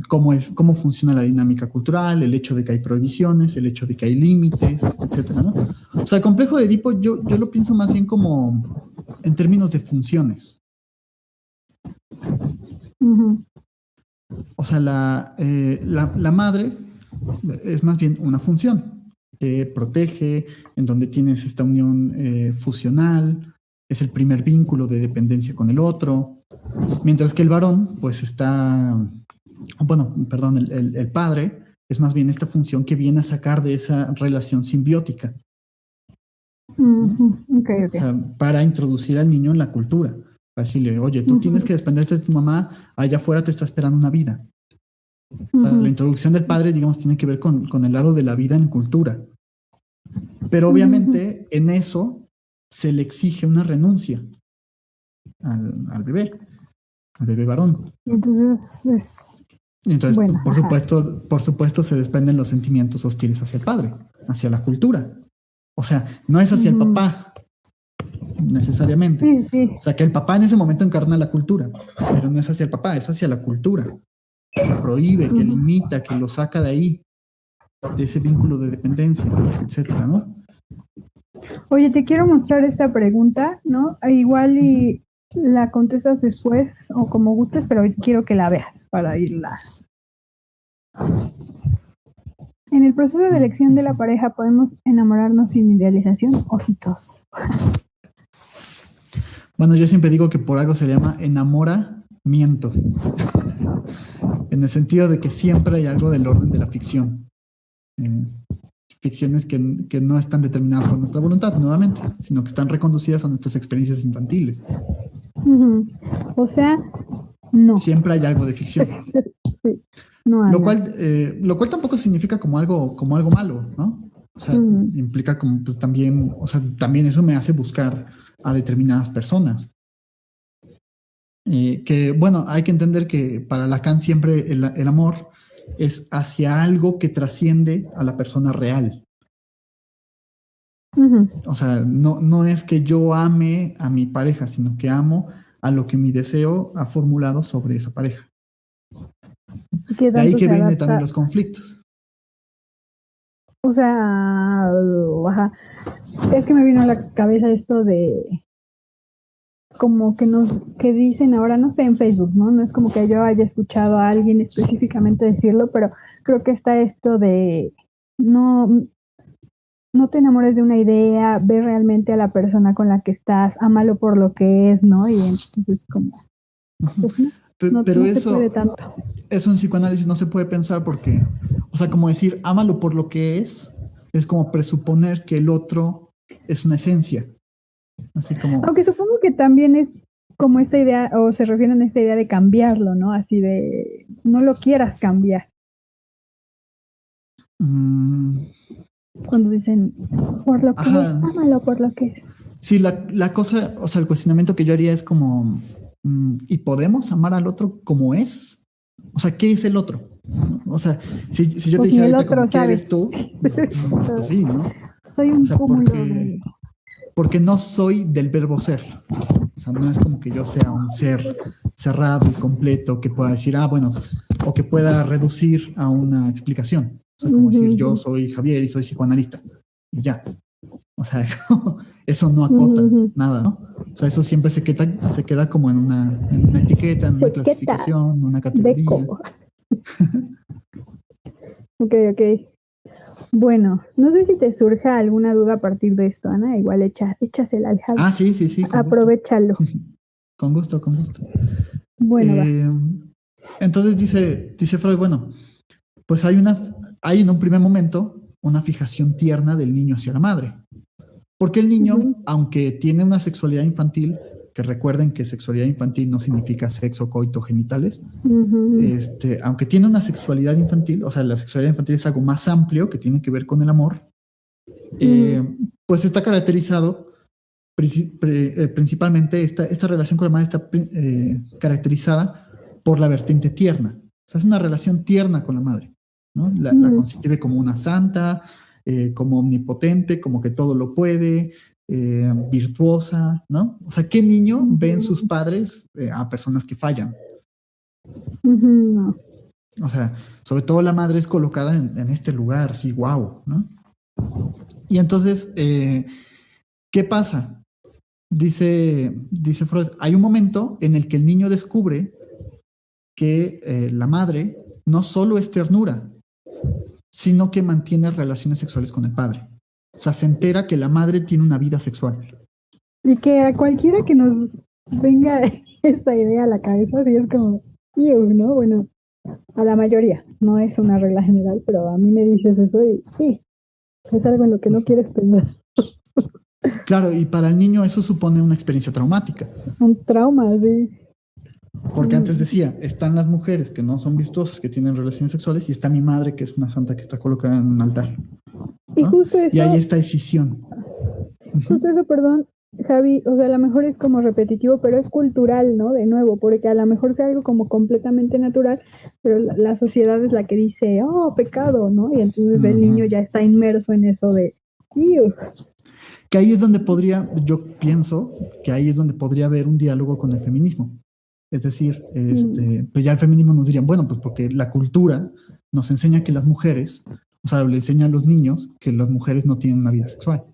cómo funciona la dinámica cultural, el hecho de que hay prohibiciones, el hecho de que hay límites, etcétera, ¿no? O sea, el complejo de Edipo yo lo pienso más bien como en términos de funciones. O sea, la madre es más bien una función. te protege, en donde tienes esta unión fusional, es el primer vínculo de dependencia con el otro, mientras que el varón, pues el padre es más bien esta función que viene a sacar de esa relación simbiótica. Okay. O sea, para introducir al niño en la cultura. Para decirle, oye, tú tienes que dependerte de tu mamá, allá afuera te está esperando una vida. O sea, la introducción del padre, digamos, tiene que ver con el lado de la vida en cultura. Pero obviamente en eso se le exige una renuncia al bebé varón. Entonces bueno, por supuesto, se desprenden los sentimientos hostiles hacia el padre, hacia la cultura. O sea, no es hacia el papá, necesariamente. Sí. O sea, que el papá en ese momento encarna la cultura, pero no es hacia el papá, es hacia la cultura. Que prohíbe, que limita, que lo saca de ahí, de ese vínculo de dependencia, etcétera, ¿no? Oye, te quiero mostrar esta pregunta, ¿no? Igual y la contestas después o como gustes, pero quiero que la veas para irla. En el proceso de elección de la pareja, ¿podemos enamorarnos sin idealización? Ojitos. Bueno, yo siempre digo que por algo se llama enamoramiento. En el sentido de que siempre hay algo del orden de la ficción. Ficciones que no están determinadas por nuestra voluntad, nuevamente, sino que están reconducidas a nuestras experiencias infantiles. O sea, no. Siempre hay algo de ficción. Sí, no hay. Lo cual tampoco significa como algo malo, ¿no? O sea, implica como pues también, o sea, también eso me hace buscar a determinadas personas. Que bueno, hay que entender que para Lacan siempre el amor es hacia algo que trasciende a la persona real. O sea, no es que yo ame a mi pareja, sino que amo a lo que mi deseo ha formulado sobre esa pareja. De ahí que vienen también los conflictos. O sea, es que me vino a la cabeza esto de como que dicen ahora, no sé, en Facebook, ¿no? No es como que yo haya escuchado a alguien específicamente decirlo, pero creo que está esto de no te enamores de una idea, ve realmente a la persona con la que estás, ámalo por lo que es, ¿no? Y entonces como pues, pero no eso, se puede tanto. Eso en psicoanálisis no se puede pensar porque, o sea, como decir, ámalo por lo que es como presuponer que el otro es una esencia. Así como... Aunque supongo que también es como esta idea, o se refieren a esta idea de cambiarlo, ¿no? Así de, no lo quieras cambiar. Cuando dicen, por lo que es, ámalo por lo que es. Sí, la cosa, o sea, el cuestionamiento que yo haría es como, ¿y podemos amar al otro como es? O sea, ¿qué es el otro? O sea, si yo te dijera ahorita como, ¿qué eres tú? Pues sí, ¿no? Soy un cúmulo de... Porque no soy del verbo ser. O sea, no es como que yo sea un ser cerrado y completo que pueda decir, bueno, o que pueda reducir a una explicación. O sea, como decir, yo soy Javier y soy psicoanalista. Y ya. O sea, eso no acota nada, ¿no? O sea, eso siempre se queda como en una etiqueta, en una clasificación, en una categoría. Ok. Bueno, no sé si te surja alguna duda a partir de esto, Ana. Igual échasela al Javi. Sí. Aprovechalo. Con gusto. Bueno, entonces dice Freud, bueno, pues hay en un primer momento una fijación tierna del niño hacia la madre. Porque el niño, aunque tiene una sexualidad infantil, que recuerden que sexualidad infantil no significa sexo, coito, genitales, aunque tiene una sexualidad infantil, o sea, la sexualidad infantil es algo más amplio que tiene que ver con el amor, pues está caracterizado principalmente, esta relación con la madre está caracterizada por la vertiente tierna. O sea, es una relación tierna con la madre, ¿no? La concibe como una santa, como omnipotente, como que todo lo puede, virtuosa, ¿no? O sea, ¿qué niño ve en sus padres a personas que fallan? No. O sea, sobre todo la madre es colocada en este lugar, así, wow, ¿no? Y entonces, ¿qué pasa? Dice Freud, hay un momento en el que el niño descubre que la madre no solo es ternura, sino que mantiene relaciones sexuales con el padre. O sea, se entera que la madre tiene una vida sexual. Y que a cualquiera que nos venga esta idea a la cabeza, sí es como, "Ew", ¿no? Bueno, a la mayoría, no es una regla general, pero a mí me dices eso y sí, es algo en lo que no quieres pensar. Claro, y para el niño eso supone una experiencia traumática. Un trauma, sí. Porque antes decía, están las mujeres que no son virtuosas, que tienen relaciones sexuales, y está mi madre, que es una santa que está colocada en un altar. Y ¿no? justo eso, Y hay esta decisión. justo eso, perdón, Javi, o sea, a lo mejor es como repetitivo, pero es cultural, ¿no? De nuevo, porque a lo mejor sea algo como completamente natural, pero la sociedad es la que dice, oh, pecado, ¿no? Y entonces el niño ya está inmerso en eso de, "Ew". Que ahí es donde podría, yo pienso que ahí es donde podría haber un diálogo con el feminismo. Es decir, pues ya el feminismo nos diría, bueno, pues porque la cultura nos enseña que las mujeres, o sea, le enseña a los niños que las mujeres no tienen una vida sexual.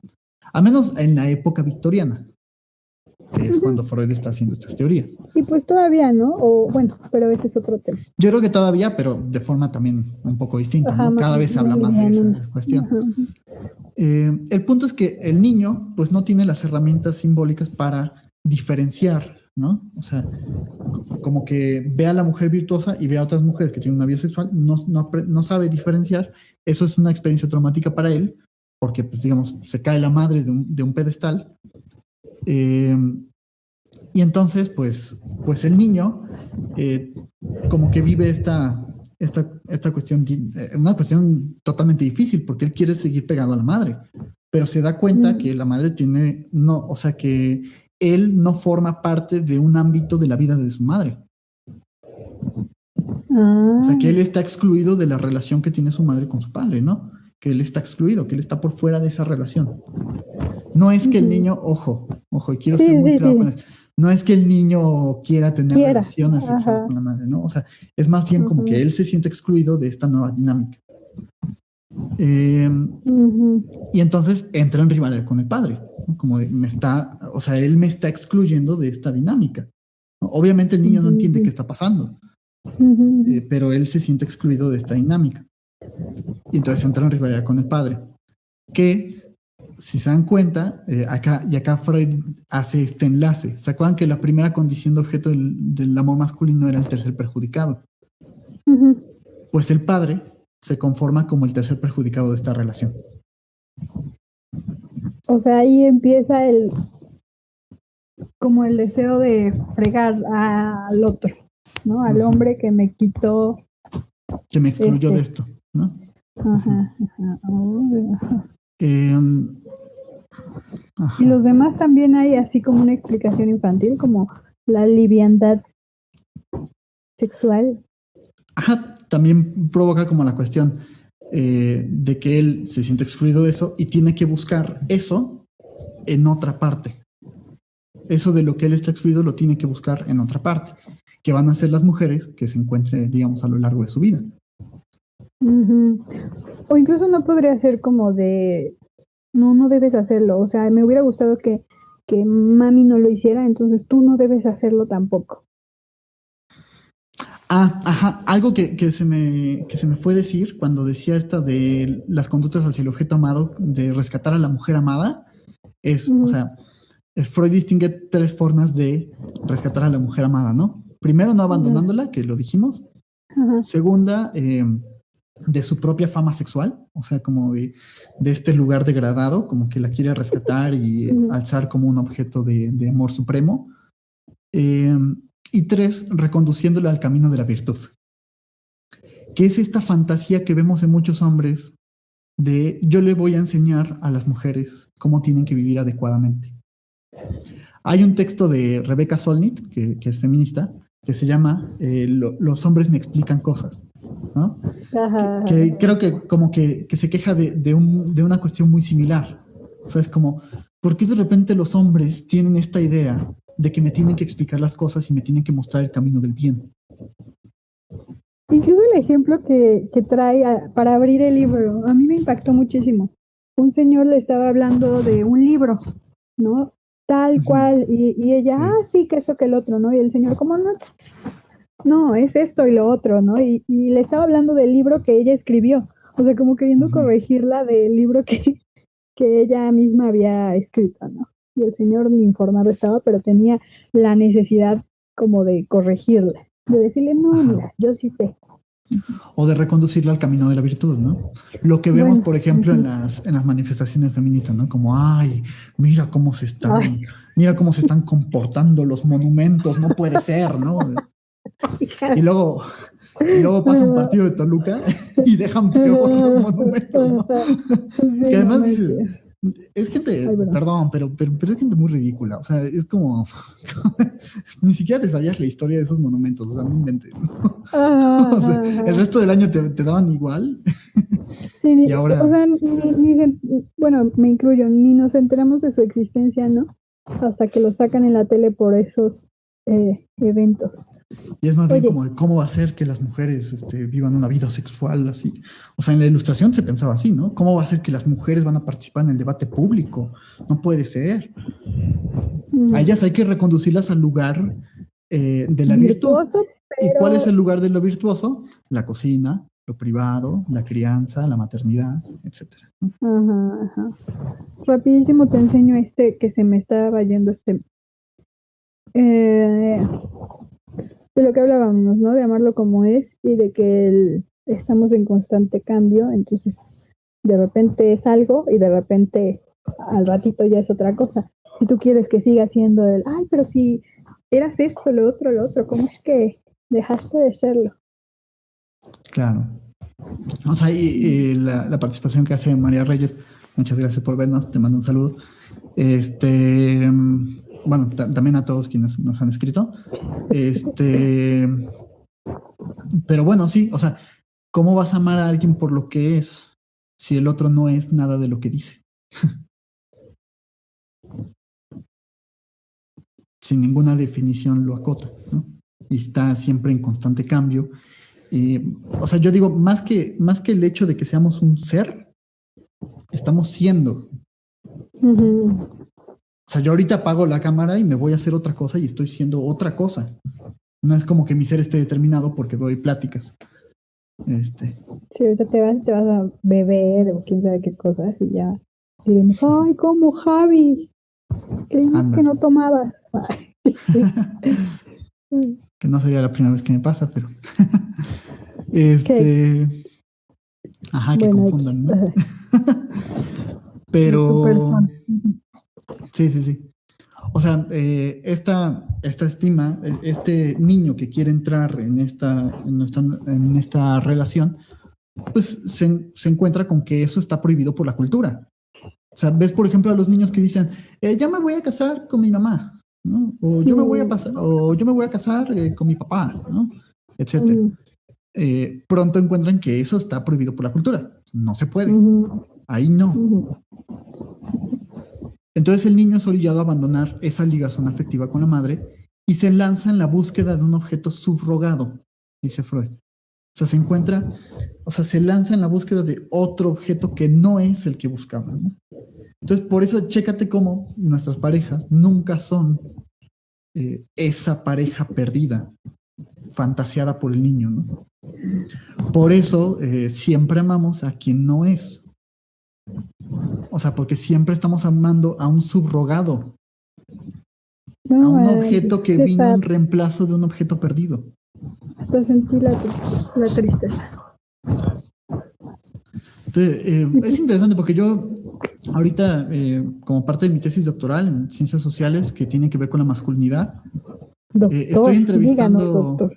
A menos en la época victoriana, que es cuando Freud está haciendo estas teorías. Y pues todavía, ¿no? O bueno, pero ese es otro tema. Yo creo que todavía, pero de forma también un poco distinta, Ajá, ¿no? Cada vez se habla más de esa cuestión. Ajá. El punto es que el niño, pues no tiene las herramientas simbólicas para diferenciar, ¿no? O sea, como que ve a la mujer virtuosa y ve a otras mujeres que tienen una vida sexual, no sabe diferenciar. Eso es una experiencia traumática para él, porque, pues, digamos, se cae la madre de un pedestal. Y entonces, pues el niño como que vive esta cuestión, una cuestión totalmente difícil, porque él quiere seguir pegado a la madre, pero se da cuenta que la madre tiene, no, o sea, que él no forma parte de un ámbito de la vida de su madre. O sea, que él está excluido de la relación que tiene su madre con su padre, ¿no? Que él está excluido, que él está por fuera de esa relación. No es que el niño, ojo, y quiero ser muy claro con eso, no es que el niño quiera tener relaciones sexuales con la madre, ¿no? O sea, es más bien como que él se siente excluido de esta nueva dinámica. Y entonces entra en rivalidad con el padre, ¿no? Como de, él me está excluyendo de esta dinámica, ¿no? Obviamente el niño no entiende qué está pasando, pero él se siente excluido de esta dinámica. Y entonces entra en rivalidad con el padre, que, si se dan cuenta, acá Freud hace este enlace. ¿Se acuerdan que la primera condición de objeto del amor masculino era el tercer perjudicado? Pues el padre se conforma como el tercer perjudicado de esta relación. O sea, ahí empieza como el deseo de fregar al otro, ¿no? Al hombre que me quitó. Que me excluyó de esto, ¿no? Y los demás también hay así como una explicación infantil, como la liviandad sexual. Ajá, también provoca como la cuestión de que él se siente excluido de eso y tiene que buscar eso en otra parte. Eso de lo que él está excluido lo tiene que buscar en otra parte, que van a ser las mujeres que se encuentre, digamos, a lo largo de su vida. O incluso no podría ser como de, no debes hacerlo. O sea, me hubiera gustado que mami no lo hiciera, entonces tú no debes hacerlo tampoco. Algo que se me fue decir cuando decía esta de las conductas hacia el objeto amado, de rescatar a la mujer amada, es, o sea, Freud distingue 3 formas de rescatar a la mujer amada, ¿no? Primero, no abandonándola, que lo dijimos. Segunda, de su propia fama sexual, o sea, como de este lugar degradado, como que la quiere rescatar y alzar como un objeto de amor supremo. Y 3, reconduciéndola al camino de la virtud, que es esta fantasía que vemos en muchos hombres de yo le voy a enseñar a las mujeres cómo tienen que vivir adecuadamente. Hay un texto de Rebecca Solnit, que es feminista, que se llama Los hombres me explican cosas, ¿no? Que creo que como que se queja de una cuestión muy similar. O sea, es como, ¿por qué de repente los hombres tienen esta idea de que me tienen que explicar las cosas y me tienen que mostrar el camino del bien? Incluso el ejemplo que trae para abrir el libro, a mí me impactó muchísimo. Un señor le estaba hablando de un libro, ¿no? Tal cual, y ella, sí, que esto, que el otro, ¿no? Y el señor, ¿cómo no? No, es esto y lo otro, ¿no? Y le estaba hablando del libro que ella escribió. O sea, como queriendo Ujú. corregirla del libro que ella misma había escrito, ¿no? Y el señor ni informado estaba, pero tenía la necesidad como de corregirla, de decirle, no, Ajá. mira, yo sí sé. O de reconducirla al camino de la virtud, ¿no? Lo que vemos, Bueno, por ejemplo, en las manifestaciones feministas, ¿no? Como, ay, mira cómo se ay, están, mira cómo se están comportando los monumentos, no puede ser, ¿no? Y hija. luego, y luego pasa un partido de Toluca y dejan peor los monumentos, ¿no? Sí, Que no además dices, manches. es gente, Ay, perdón. perdón, pero es gente muy ridícula. O sea, es como, ni siquiera te sabías la historia de esos monumentos, o sea, no inventes, ¿no? Ajá, O sea, ajá, el ajá. resto del año te daban igual Sí, y o ahora, sea, bueno, me incluyo, ni nos enteramos de su existencia, ¿no? Hasta que lo sacan en la tele por esos eventos. y es más bien Oye, como de cómo va a ser que las mujeres vivan una vida sexual así. O sea, en la ilustración se pensaba así, ¿no? ¿Cómo va a ser que las mujeres van a participar en el debate público? No puede ser. A ellas hay que reconducirlas al lugar de la virtud. virtuoso, ¿Y cuál es pero el lugar de lo virtuoso? La cocina, lo privado, la crianza, la maternidad, etcétera. ajá, ajá. Rapidísimo te enseño que se me estaba yendo eh, de lo que hablábamos, ¿no? De amarlo como es y de que estamos en constante cambio, entonces de repente es algo y de repente al ratito ya es otra cosa. Si tú quieres que siga siendo ay, pero si eras esto, lo otro, ¿cómo es que dejaste de serlo? Claro. O sea, y la participación que hace María Reyes, muchas gracias por vernos, te mando un saludo. Bueno, también a todos quienes nos han escrito. Este, pero bueno, sí, o sea, ¿cómo vas a amar a alguien por lo que es si el otro no es nada de lo que dice? Sin ninguna definición lo acota, ¿no? Y está siempre en constante cambio. O sea, yo digo, más que el hecho de que seamos un ser, estamos siendo. Ujú. O sea, yo ahorita apago la cámara y me voy a hacer otra cosa y estoy siendo otra cosa. No es como que mi ser esté determinado porque doy pláticas. Este, Si ahorita te vas a beber o quién sabe qué cosas y ya diremos, ay, ¿cómo, Javi? Creímos que anda. no tomabas. Que no sería la primera vez que me pasa, pero ¿Qué? este, ajá, que Bueno, X. confundan, ¿no? De tu Pero persona. sí, sí, sí. O sea, esta estima, este niño que quiere entrar en esta relación, pues se encuentra con que eso está prohibido por la cultura. O sea, ves, por ejemplo, a los niños que dicen, ya me voy a casar con mi mamá, ¿no? O yo me voy a casar con mi papá, ¿no? Etcétera. Ujú, Pronto encuentran que eso está prohibido por la cultura. No se puede. ujú, Ahí no. ujú. Entonces el niño es orillado a abandonar esa ligazón afectiva con la madre y se lanza en la búsqueda de un objeto subrogado, dice Freud. O sea, se lanza en la búsqueda de otro objeto que no es el que buscaba, ¿no? Entonces, por eso, chécate cómo nuestras parejas nunca son esa pareja perdida, fantaseada por el niño, ¿no? Por eso siempre amamos a quien no es. O sea, porque siempre estamos amando a un subrogado, a No, un objeto que qué vino sad. en reemplazo de un objeto perdido. Hasta sentí la tristeza. Entonces, Y es pues, interesante porque yo ahorita, como parte de mi tesis doctoral en ciencias sociales que tiene que ver con la masculinidad, estoy doctor, díganos, entrevistando. doctor.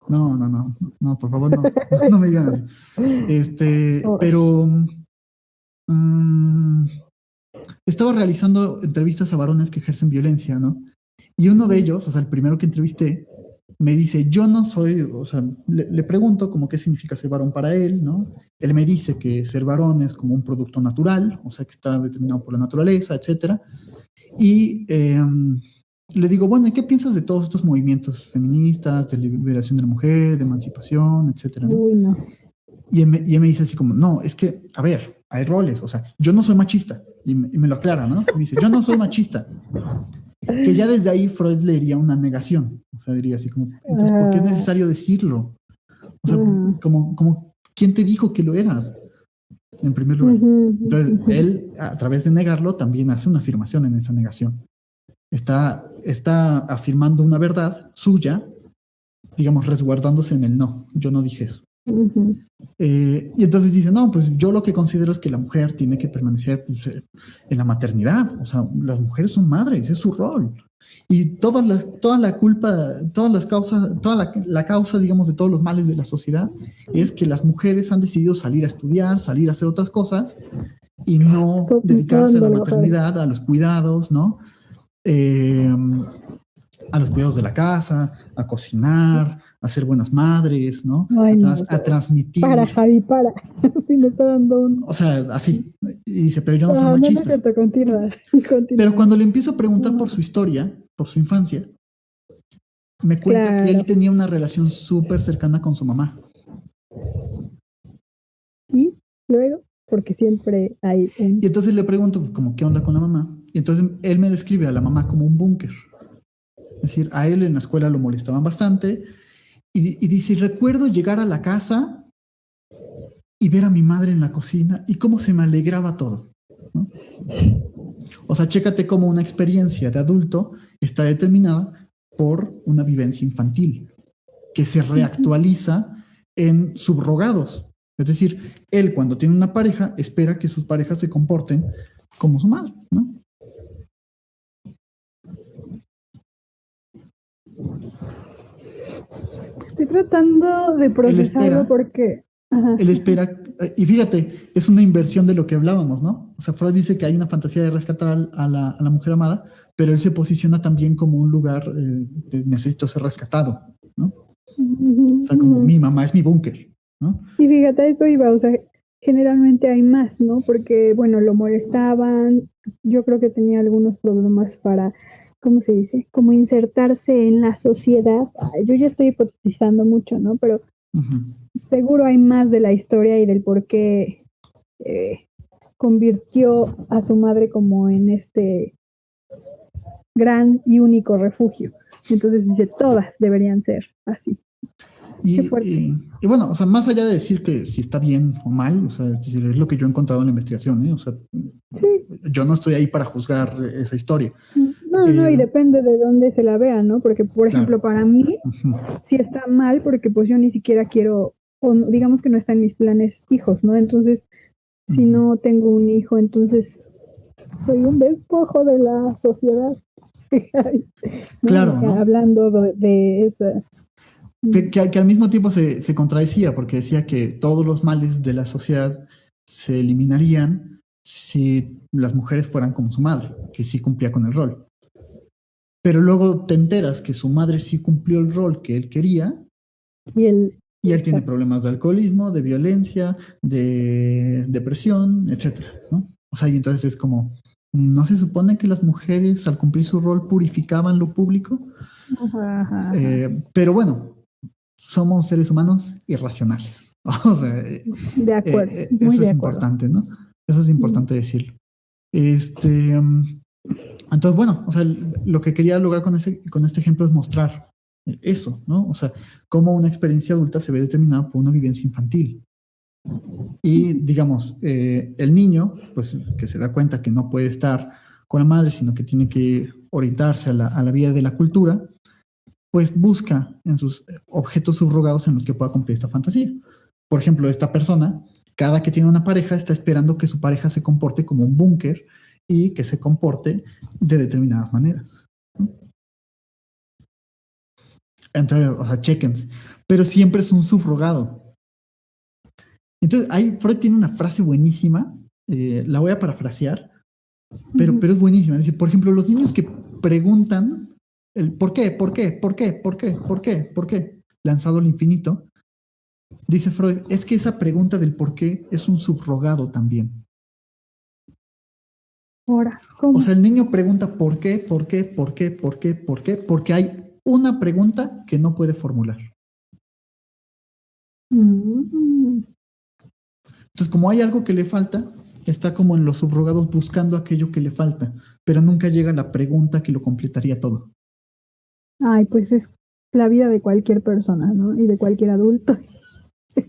No, no, no, no, por favor, no, no me digan así. Ay, Pero mm, estaba realizando entrevistas a varones que ejercen violencia, ¿no? Y uno de ujú, ellos, o sea, el primero que entrevisté, me dice, yo no soy, o sea, le pregunto como qué significa ser varón para él, ¿no? Él me dice que ser varón es como un producto natural, o sea, que está determinado por la naturaleza, etcétera. Y le digo, bueno, ¿y qué piensas de todos estos movimientos feministas, de liberación de la mujer, de emancipación, etcétera, ¿no? uy, no. Y él me dice así como, no, es que, a ver, hay roles, o sea, yo no soy machista, y me lo aclara, ¿no? Me dice, yo no soy machista, que ya desde ahí Freud leería una negación, o sea, diría así como, entonces, ¿por qué es Ah, necesario decirlo? O sea, ah, como ¿Quién te dijo que lo eras? En primer lugar. Entonces, él, a través de negarlo, también hace una afirmación en esa negación. Está afirmando una verdad suya, digamos, resguardándose en el no. Yo no dije eso. Y entonces dice, no, pues yo lo que considero es que la mujer tiene que permanecer pues, en la maternidad. O sea, las mujeres son madres, es su rol. Y toda la culpa, toda la causa, digamos, de todos los males de la sociedad es que las mujeres han decidido salir a estudiar, salir a hacer otras cosas y no dedicarse a la maternidad, a los cuidados, ¿no? A los cuidados de la casa, a cocinar, a ser buenas madres, ¿no? Ay, a transmitir. Para, Javi, para. Sí, me está dando un. O sea, así. Y dice, pero yo no soy machista. No es cierto, continúa. Pero cuando le empiezo a preguntar por su historia, por su infancia, me cuenta que él tenía una relación súper cercana con su mamá. Y luego, porque siempre hay un... Y entonces le pregunto, pues, como, ¿qué onda con la mamá? Y entonces él me describe a la mamá como un búnker. Es decir, a él en la escuela lo molestaban bastante. Y dice, recuerdo llegar a la casa y ver a mi madre en la cocina y cómo se me alegraba todo, ¿no? O sea, chécate cómo una experiencia de adulto está determinada por una vivencia infantil que se reactualiza en subrogados. Es decir, él cuando tiene una pareja espera que sus parejas se comporten como su madre, ¿no? Estoy tratando de procesarlo porque... Ajá. Él espera, y fíjate, es una inversión de lo que hablábamos, ¿no? O sea, Freud dice que hay una fantasía de rescatar a la mujer amada, pero él se posiciona también como un lugar de necesito ser rescatado, ¿no? O sea, como mi mamá es mi búnker, ¿no? Y fíjate, a eso iba, o sea, generalmente hay más, ¿no? Porque, bueno, lo molestaban, yo creo que tenía algunos problemas para, ¿cómo se dice? Como insertarse en la sociedad. Ay, yo ya estoy hipotetizando mucho, ¿no? Pero seguro hay más de la historia y del por qué convirtió a su madre como en este gran y único refugio. Entonces dice, todas deberían ser así. Y bueno, o sea, más allá de decir que si está bien o mal, o sea, es decir, es lo que yo he encontrado en la investigación, ¿eh? O sea, sí. Yo no estoy ahí para juzgar esa historia. No, y depende de dónde se la vea, ¿no? Porque, por ejemplo, para mí sí está mal porque pues yo ni siquiera quiero, o digamos que no está en mis planes hijos, ¿no? Entonces, si no tengo un hijo, entonces soy un despojo de la sociedad. ¿no? Claro, ¿no? Hablando de esa... Que al mismo tiempo se contradecía, porque decía que todos los males de la sociedad se eliminarían si las mujeres fueran como su madre, que sí cumplía con el rol. Pero luego te enteras que su madre sí cumplió el rol que él quería, y él tiene problemas de alcoholismo, de violencia, de depresión, etcétera, ¿no? O sea, y entonces es como, ¿no se supone que las mujeres al cumplir su rol purificaban lo público? Pero bueno, somos seres humanos irracionales. O sea, de acuerdo, eso es importante, ¿no? Eso es importante decirlo. Entonces, bueno, o sea, lo que quería lograr con este ejemplo es mostrar eso, ¿no? O sea, cómo una experiencia adulta se ve determinada por una vivencia infantil. Y, digamos, el niño, pues, que se da cuenta que no puede estar con la madre, sino que tiene que orientarse a la vida de la cultura, pues busca en sus objetos subrogados en los que pueda cumplir esta fantasía. Por ejemplo, esta persona, cada que tiene una pareja, está esperando que su pareja se comporte como un búnker y que se comporte de determinadas maneras. Entonces, o sea, chéquense. Pero siempre es un subrogado. Entonces, ahí Freud tiene una frase buenísima, la voy a parafrasear, pero es buenísima. Es decir, por ejemplo, los niños que preguntan el ¿por qué? ¿Por qué? ¿Por qué? ¿Por qué? ¿Por qué? ¿Por qué? Lanzado al infinito, dice Freud, es que esa pregunta del por qué es un subrogado también. Ahora, ¿cómo? O sea, el niño pregunta ¿por qué? ¿Por qué? ¿Por qué? ¿Por qué? ¿Por qué? Porque hay una pregunta que no puede formular. Entonces, como hay algo que le falta, está como en los subrogados buscando aquello que le falta, pero nunca llega la pregunta que lo completaría todo. Ay, pues es la vida de cualquier persona, ¿no? Y de cualquier adulto.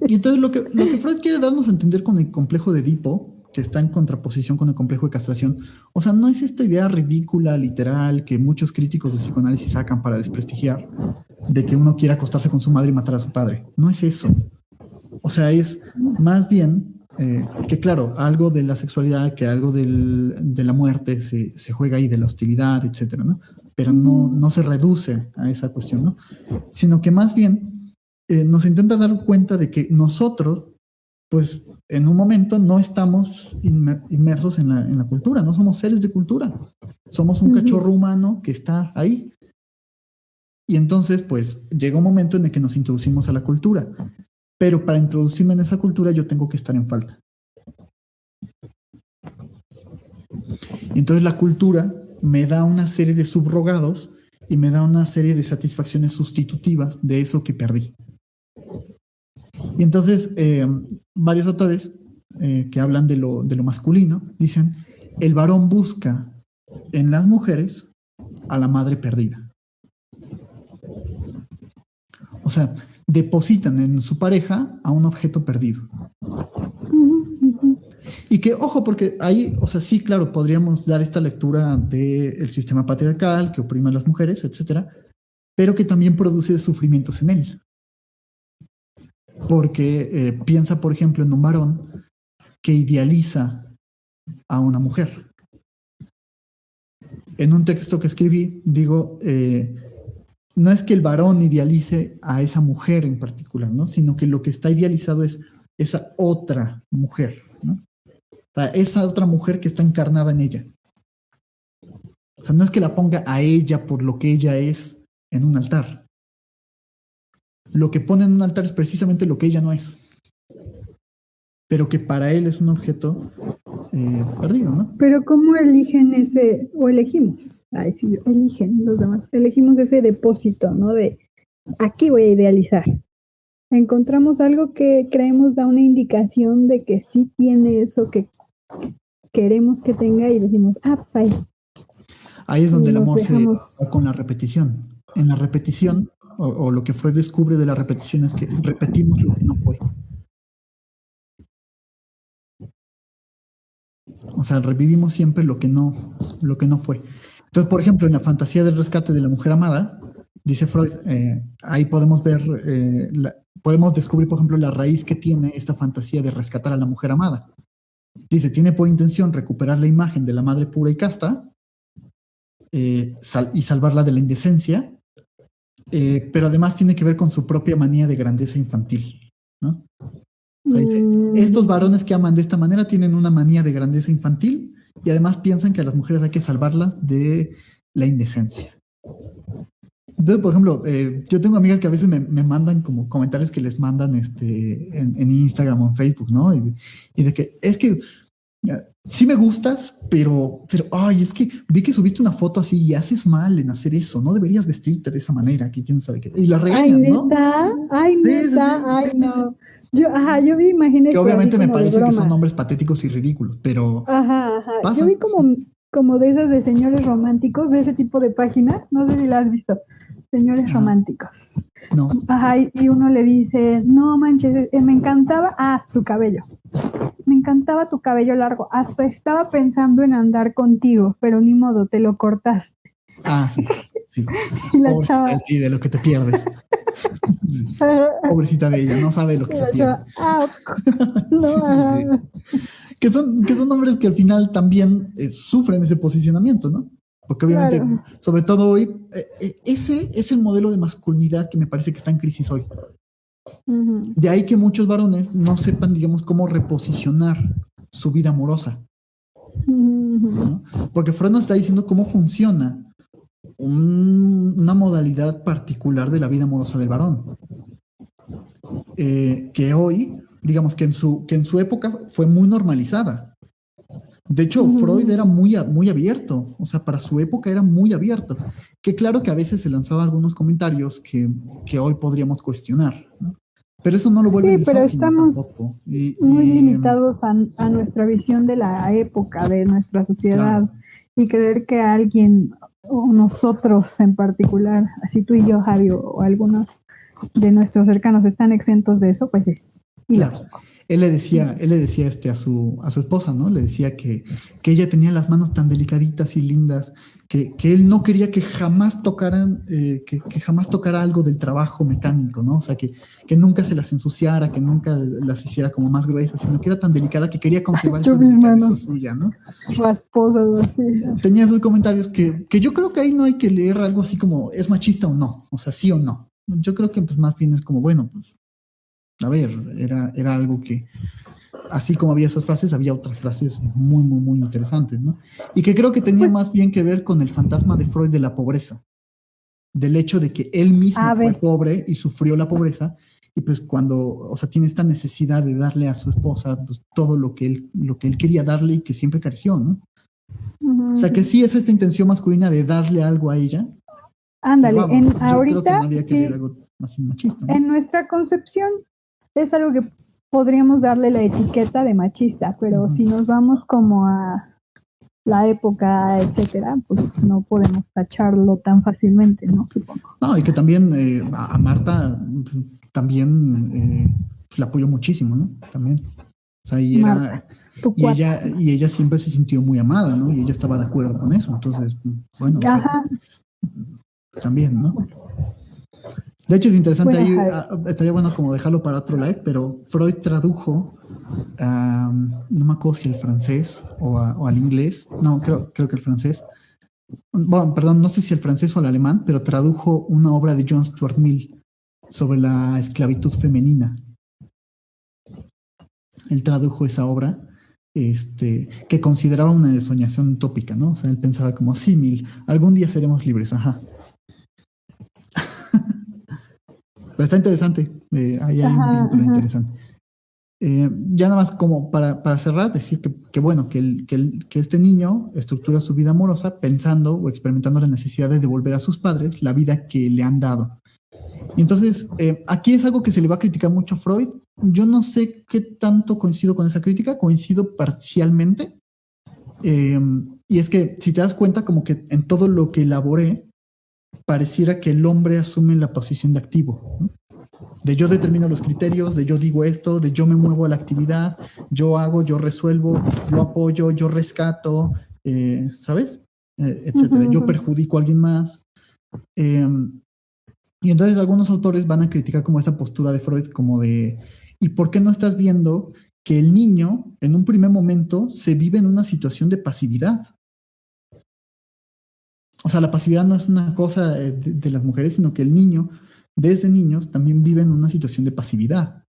Y entonces lo que Freud quiere darnos a entender con el complejo de Edipo, que está en contraposición con el complejo de castración, o sea, no es esta idea ridícula, literal, que muchos críticos de psicoanálisis sacan para desprestigiar, de que uno quiere acostarse con su madre y matar a su padre. No es eso. O sea, es más bien que, claro, algo de la sexualidad, que algo de la muerte se juega ahí, de la hostilidad, etcétera, ¿no? Pero no se reduce a esa cuestión, ¿no? Sino que más bien nos intenta dar cuenta de que nosotros, pues, en un momento no estamos inmersos en la cultura, no somos seres de cultura, somos un cachorro humano que está ahí. Y entonces, pues, llega un momento en el que nos introducimos a la cultura. Pero para introducirme en esa cultura yo tengo que estar en falta. Entonces la cultura me da una serie de subrogados y me da una serie de satisfacciones sustitutivas de eso que perdí. Y entonces varios autores que hablan de lo masculino dicen, el varón busca en las mujeres a la madre perdida. O sea, depositan en su pareja a un objeto perdido. Y que, ojo, porque ahí, o sea, sí, claro, podríamos dar esta lectura del sistema patriarcal que oprime a las mujeres, etcétera, pero que también produce sufrimientos en él. Porque piensa, por ejemplo, en un varón que idealiza a una mujer. En un texto que escribí, digo, no es que el varón idealice a esa mujer en particular, ¿no? Sino que lo que está idealizado es esa otra mujer, ¿no? O sea, esa otra mujer que está encarnada en ella. O sea, no es que la ponga a ella por lo que ella es en un altar. Lo que pone en un altar es precisamente lo que ella no es. Pero que para él es un objeto perdido, ¿no? Pero ¿cómo eligen ese, o elegimos? Ay, sí, eligen los demás. Elegimos ese depósito, ¿no? De aquí voy a idealizar. Encontramos algo que creemos da una indicación de que sí tiene eso que queremos que tenga y decimos, pues ahí. Ahí es donde el amor se da con la repetición. En la repetición, o lo que Freud descubre de la repetición es que repetimos lo que no fue. O sea, revivimos siempre lo que no fue. Entonces, por ejemplo, en la fantasía del rescate de la mujer amada, dice Freud, ahí podemos ver, podemos descubrir, por ejemplo, la raíz que tiene esta fantasía de rescatar a la mujer amada. Dice, tiene por intención recuperar la imagen de la madre pura y casta y salvarla de la indecencia, pero además tiene que ver con su propia manía de grandeza infantil, ¿no? O sea, dice, estos varones que aman de esta manera tienen una manía de grandeza infantil y además piensan que a las mujeres hay que salvarlas de la indecencia. Entonces, por ejemplo, yo tengo amigas que a veces me mandan como comentarios que les mandan en Instagram o en Facebook, ¿no? Y de que es que sí me gustas, pero ay, es que vi que subiste una foto así y haces mal en hacer eso, no deberías vestirte de esa manera, que quién sabe qué. Y la regañan, ¿no? Ay, neta, ay, no. Yo vi imágenes que obviamente me parece que son nombres patéticos y ridículos, pero pasa. Yo vi como de esas de señores románticos, de ese tipo de páginas, no sé si la has visto, señores románticos. No. Y uno le dice, no manches, me encantaba, su cabello. Me encantaba tu cabello largo, hasta estaba pensando en andar contigo, pero ni modo, te lo cortaste. Sí. Y la chava, de ti, de lo que te pierdes. Sí. Pobrecita de ella, no sabe lo que se pierde. No, sí. Que son hombres que al final también sufren ese posicionamiento, ¿no? Porque obviamente, sobre todo hoy, ese es el modelo de masculinidad que me parece que está en crisis hoy. De ahí que muchos varones no sepan, digamos, cómo reposicionar su vida amorosa, ¿no? Porque Freud nos está diciendo cómo funciona una modalidad particular de la vida amorosa del varón, que hoy, digamos que en su época fue muy normalizada. De hecho, Freud era muy abierto, o sea, para su época era muy abierto, que claro que a veces se lanzaba algunos comentarios que hoy podríamos cuestionar, ¿no? Pero eso no lo vuelve misógino, pero estamos tampoco. muy limitados a nuestra visión de la época, de nuestra sociedad, claro. Y creer que alguien, o nosotros en particular, así tú y yo, Javi, o algunos, de nuestros cercanos están exentos de eso, pues es ilógico. Claro. Él le decía a su esposa, ¿no? Le decía que ella tenía las manos tan delicaditas y lindas, que él no quería que jamás tocaran, que jamás tocara algo del trabajo mecánico, ¿no? O sea, que nunca se las ensuciara, que nunca las hiciera como más gruesas, sino que era tan delicada que quería conservar esa delicadeza suya, ¿no? Rasposas, así. Tenía esos comentarios que yo creo que ahí no hay que leer algo así como, ¿es machista o no? O sea, sí o no. Yo creo que pues más bien es como, bueno, pues a ver, era algo que, así como había esas frases, había otras frases muy, muy, muy interesantes, ¿no? Y que creo que tenía más bien que ver con el fantasma de Freud de la pobreza, del hecho de que él mismo fue pobre y sufrió la pobreza, y pues cuando, o sea, tiene esta necesidad de darle a su esposa pues, todo lo que él quería darle y que siempre careció, ¿no? O sea, que sí es esta intención masculina de darle algo a ella. Ándale, Vamos, yo ahorita creo que no había que leer algo así machista, ¿no? En nuestra concepción es algo que podríamos darle la etiqueta de machista, pero si nos vamos como a la época, etcétera, pues no podemos tacharlo tan fácilmente, ¿no? Supongo. No, y que también a Marta también la apoyó muchísimo, ¿no? También. O sea, y Marta, ella siempre se sintió muy amada, ¿no? Y ella estaba de acuerdo con eso. Entonces, bueno, o sea, también, ¿no? De hecho, es interesante, ahí estaría bueno como dejarlo para otro live, pero Freud tradujo, no me acuerdo si el francés o al inglés, no, creo que el francés, bueno, perdón, no sé si el francés o el alemán, pero tradujo una obra de John Stuart Mill sobre la esclavitud femenina. Él tradujo esa obra, que consideraba una ensoñación utópica, ¿no? O sea, él pensaba como, sí, Mill, algún día seremos libres, ajá. Pero está interesante, ahí hay un vínculo interesante. Ya nada más como para cerrar, decir que bueno, que este niño estructura su vida amorosa pensando o experimentando la necesidad de devolver a sus padres la vida que le han dado. Y entonces, aquí es algo que se le va a criticar mucho a Freud. Yo no sé qué tanto coincido con esa crítica, coincido parcialmente. Y es que si te das cuenta, como que en todo lo que elaboré, pareciera que el hombre asume la posición de activo, ¿no? De yo determino los criterios, de yo digo esto, de yo me muevo a la actividad, yo hago, yo resuelvo, yo apoyo, yo rescato, ¿sabes? Etcétera. Yo perjudico a alguien más. Y entonces algunos autores van a criticar como esa postura de Freud, como de, ¿y por qué no estás viendo que el niño en un primer momento se vive en una situación de pasividad? O sea, la pasividad no es una cosa de las mujeres, sino que el niño, desde niños, también vive en una situación de pasividad.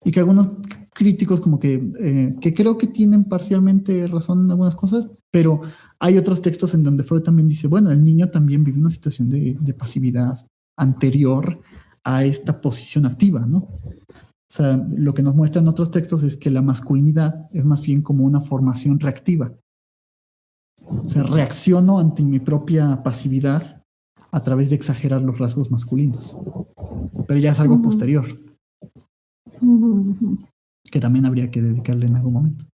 Y que algunos críticos como que creo que tienen parcialmente razón en algunas cosas, pero hay otros textos en donde Freud también dice, bueno, el niño también vive una situación de pasividad anterior a esta posición activa, ¿no? O sea, lo que nos muestran otros textos es que la masculinidad es más bien como una formación reactiva. O sea, reacciono ante mi propia pasividad a través de exagerar los rasgos masculinos. Pero ya es algo posterior. Que también habría que dedicarle en algún momento.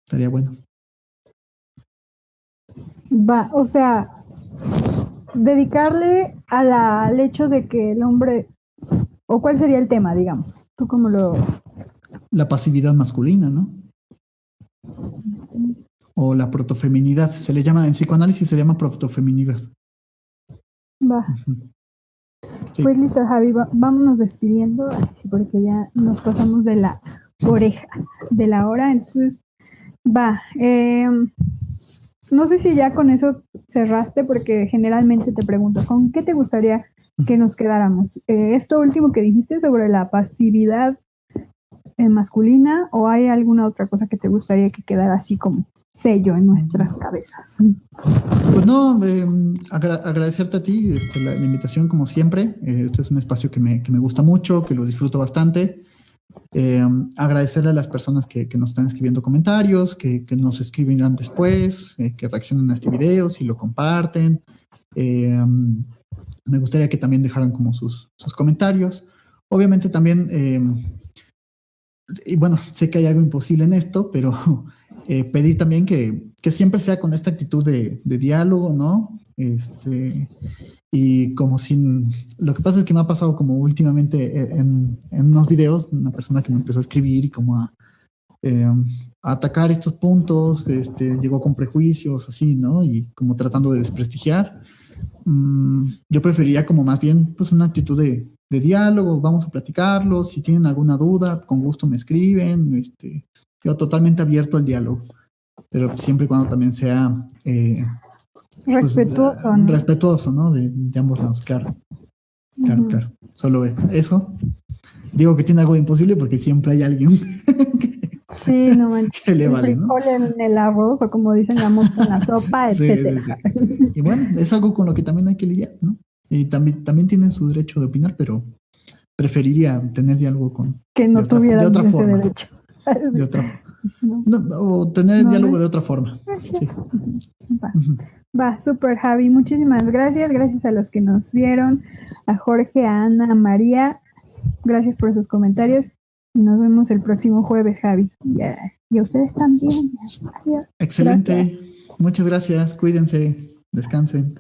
Estaría bueno. Va, o sea, dedicarle al hecho de que el hombre, o cuál sería el tema, digamos, tú cómo lo... La pasividad masculina, ¿no? O la protofeminidad, se le llama, en psicoanálisis se llama protofeminidad. Va. Sí. Pues listo, Javi, vámonos despidiendo, porque ya nos pasamos de la oreja, de la hora, entonces, va. No sé si ya con eso cerraste, porque generalmente te pregunto, ¿con qué te gustaría que nos quedáramos? ¿Esto último que dijiste sobre la pasividad masculina o hay alguna otra cosa que te gustaría que quedara así como sello en nuestras cabezas? Pues no, agradecerte a ti la invitación como siempre. Este es un espacio que me gusta mucho, que lo disfruto bastante. Agradecerle a las personas que nos están escribiendo comentarios, que nos escribirán después, que reaccionen a este video, si lo comparten. Me gustaría que también dejaran como sus comentarios. Obviamente también, y bueno, sé que hay algo imposible en esto, pero pedir también que siempre sea con esta actitud de diálogo, ¿no? Y como sin... Lo que pasa es que me ha pasado como últimamente en unos videos, una persona que me empezó a escribir y como a atacar estos puntos, llegó con prejuicios, así, ¿no? Y como tratando de desprestigiar. Yo preferiría como más bien pues una actitud de diálogo, vamos a platicarlo, si tienen alguna duda, con gusto me escriben, yo totalmente abierto al diálogo, pero siempre y cuando también sea respetuoso, ¿no? Respetuoso, ¿no? De ambos lados, claro. Claro, claro. Solo eso. Digo que tiene algo de imposible porque siempre hay alguien sí, no manches. que le vale, ¿no? En el arroz, o como dicen, la mosca en la sopa, etcétera. Sí. Y bueno, es algo con lo que también hay que lidiar, ¿no? Y también tienen su derecho de opinar, pero preferiría tener diálogo con... Que no tuvieran de otra ese forma. derecho. De otra o tener diálogo de otra forma. Sí. Va, súper, Javi. Muchísimas gracias. Gracias a los que nos vieron, a Jorge, a Ana, a María. Gracias por sus comentarios. Nos vemos el próximo jueves, Javi. Y a ustedes también. Adiós. Excelente. Gracias. Muchas gracias. Cuídense. Descansen.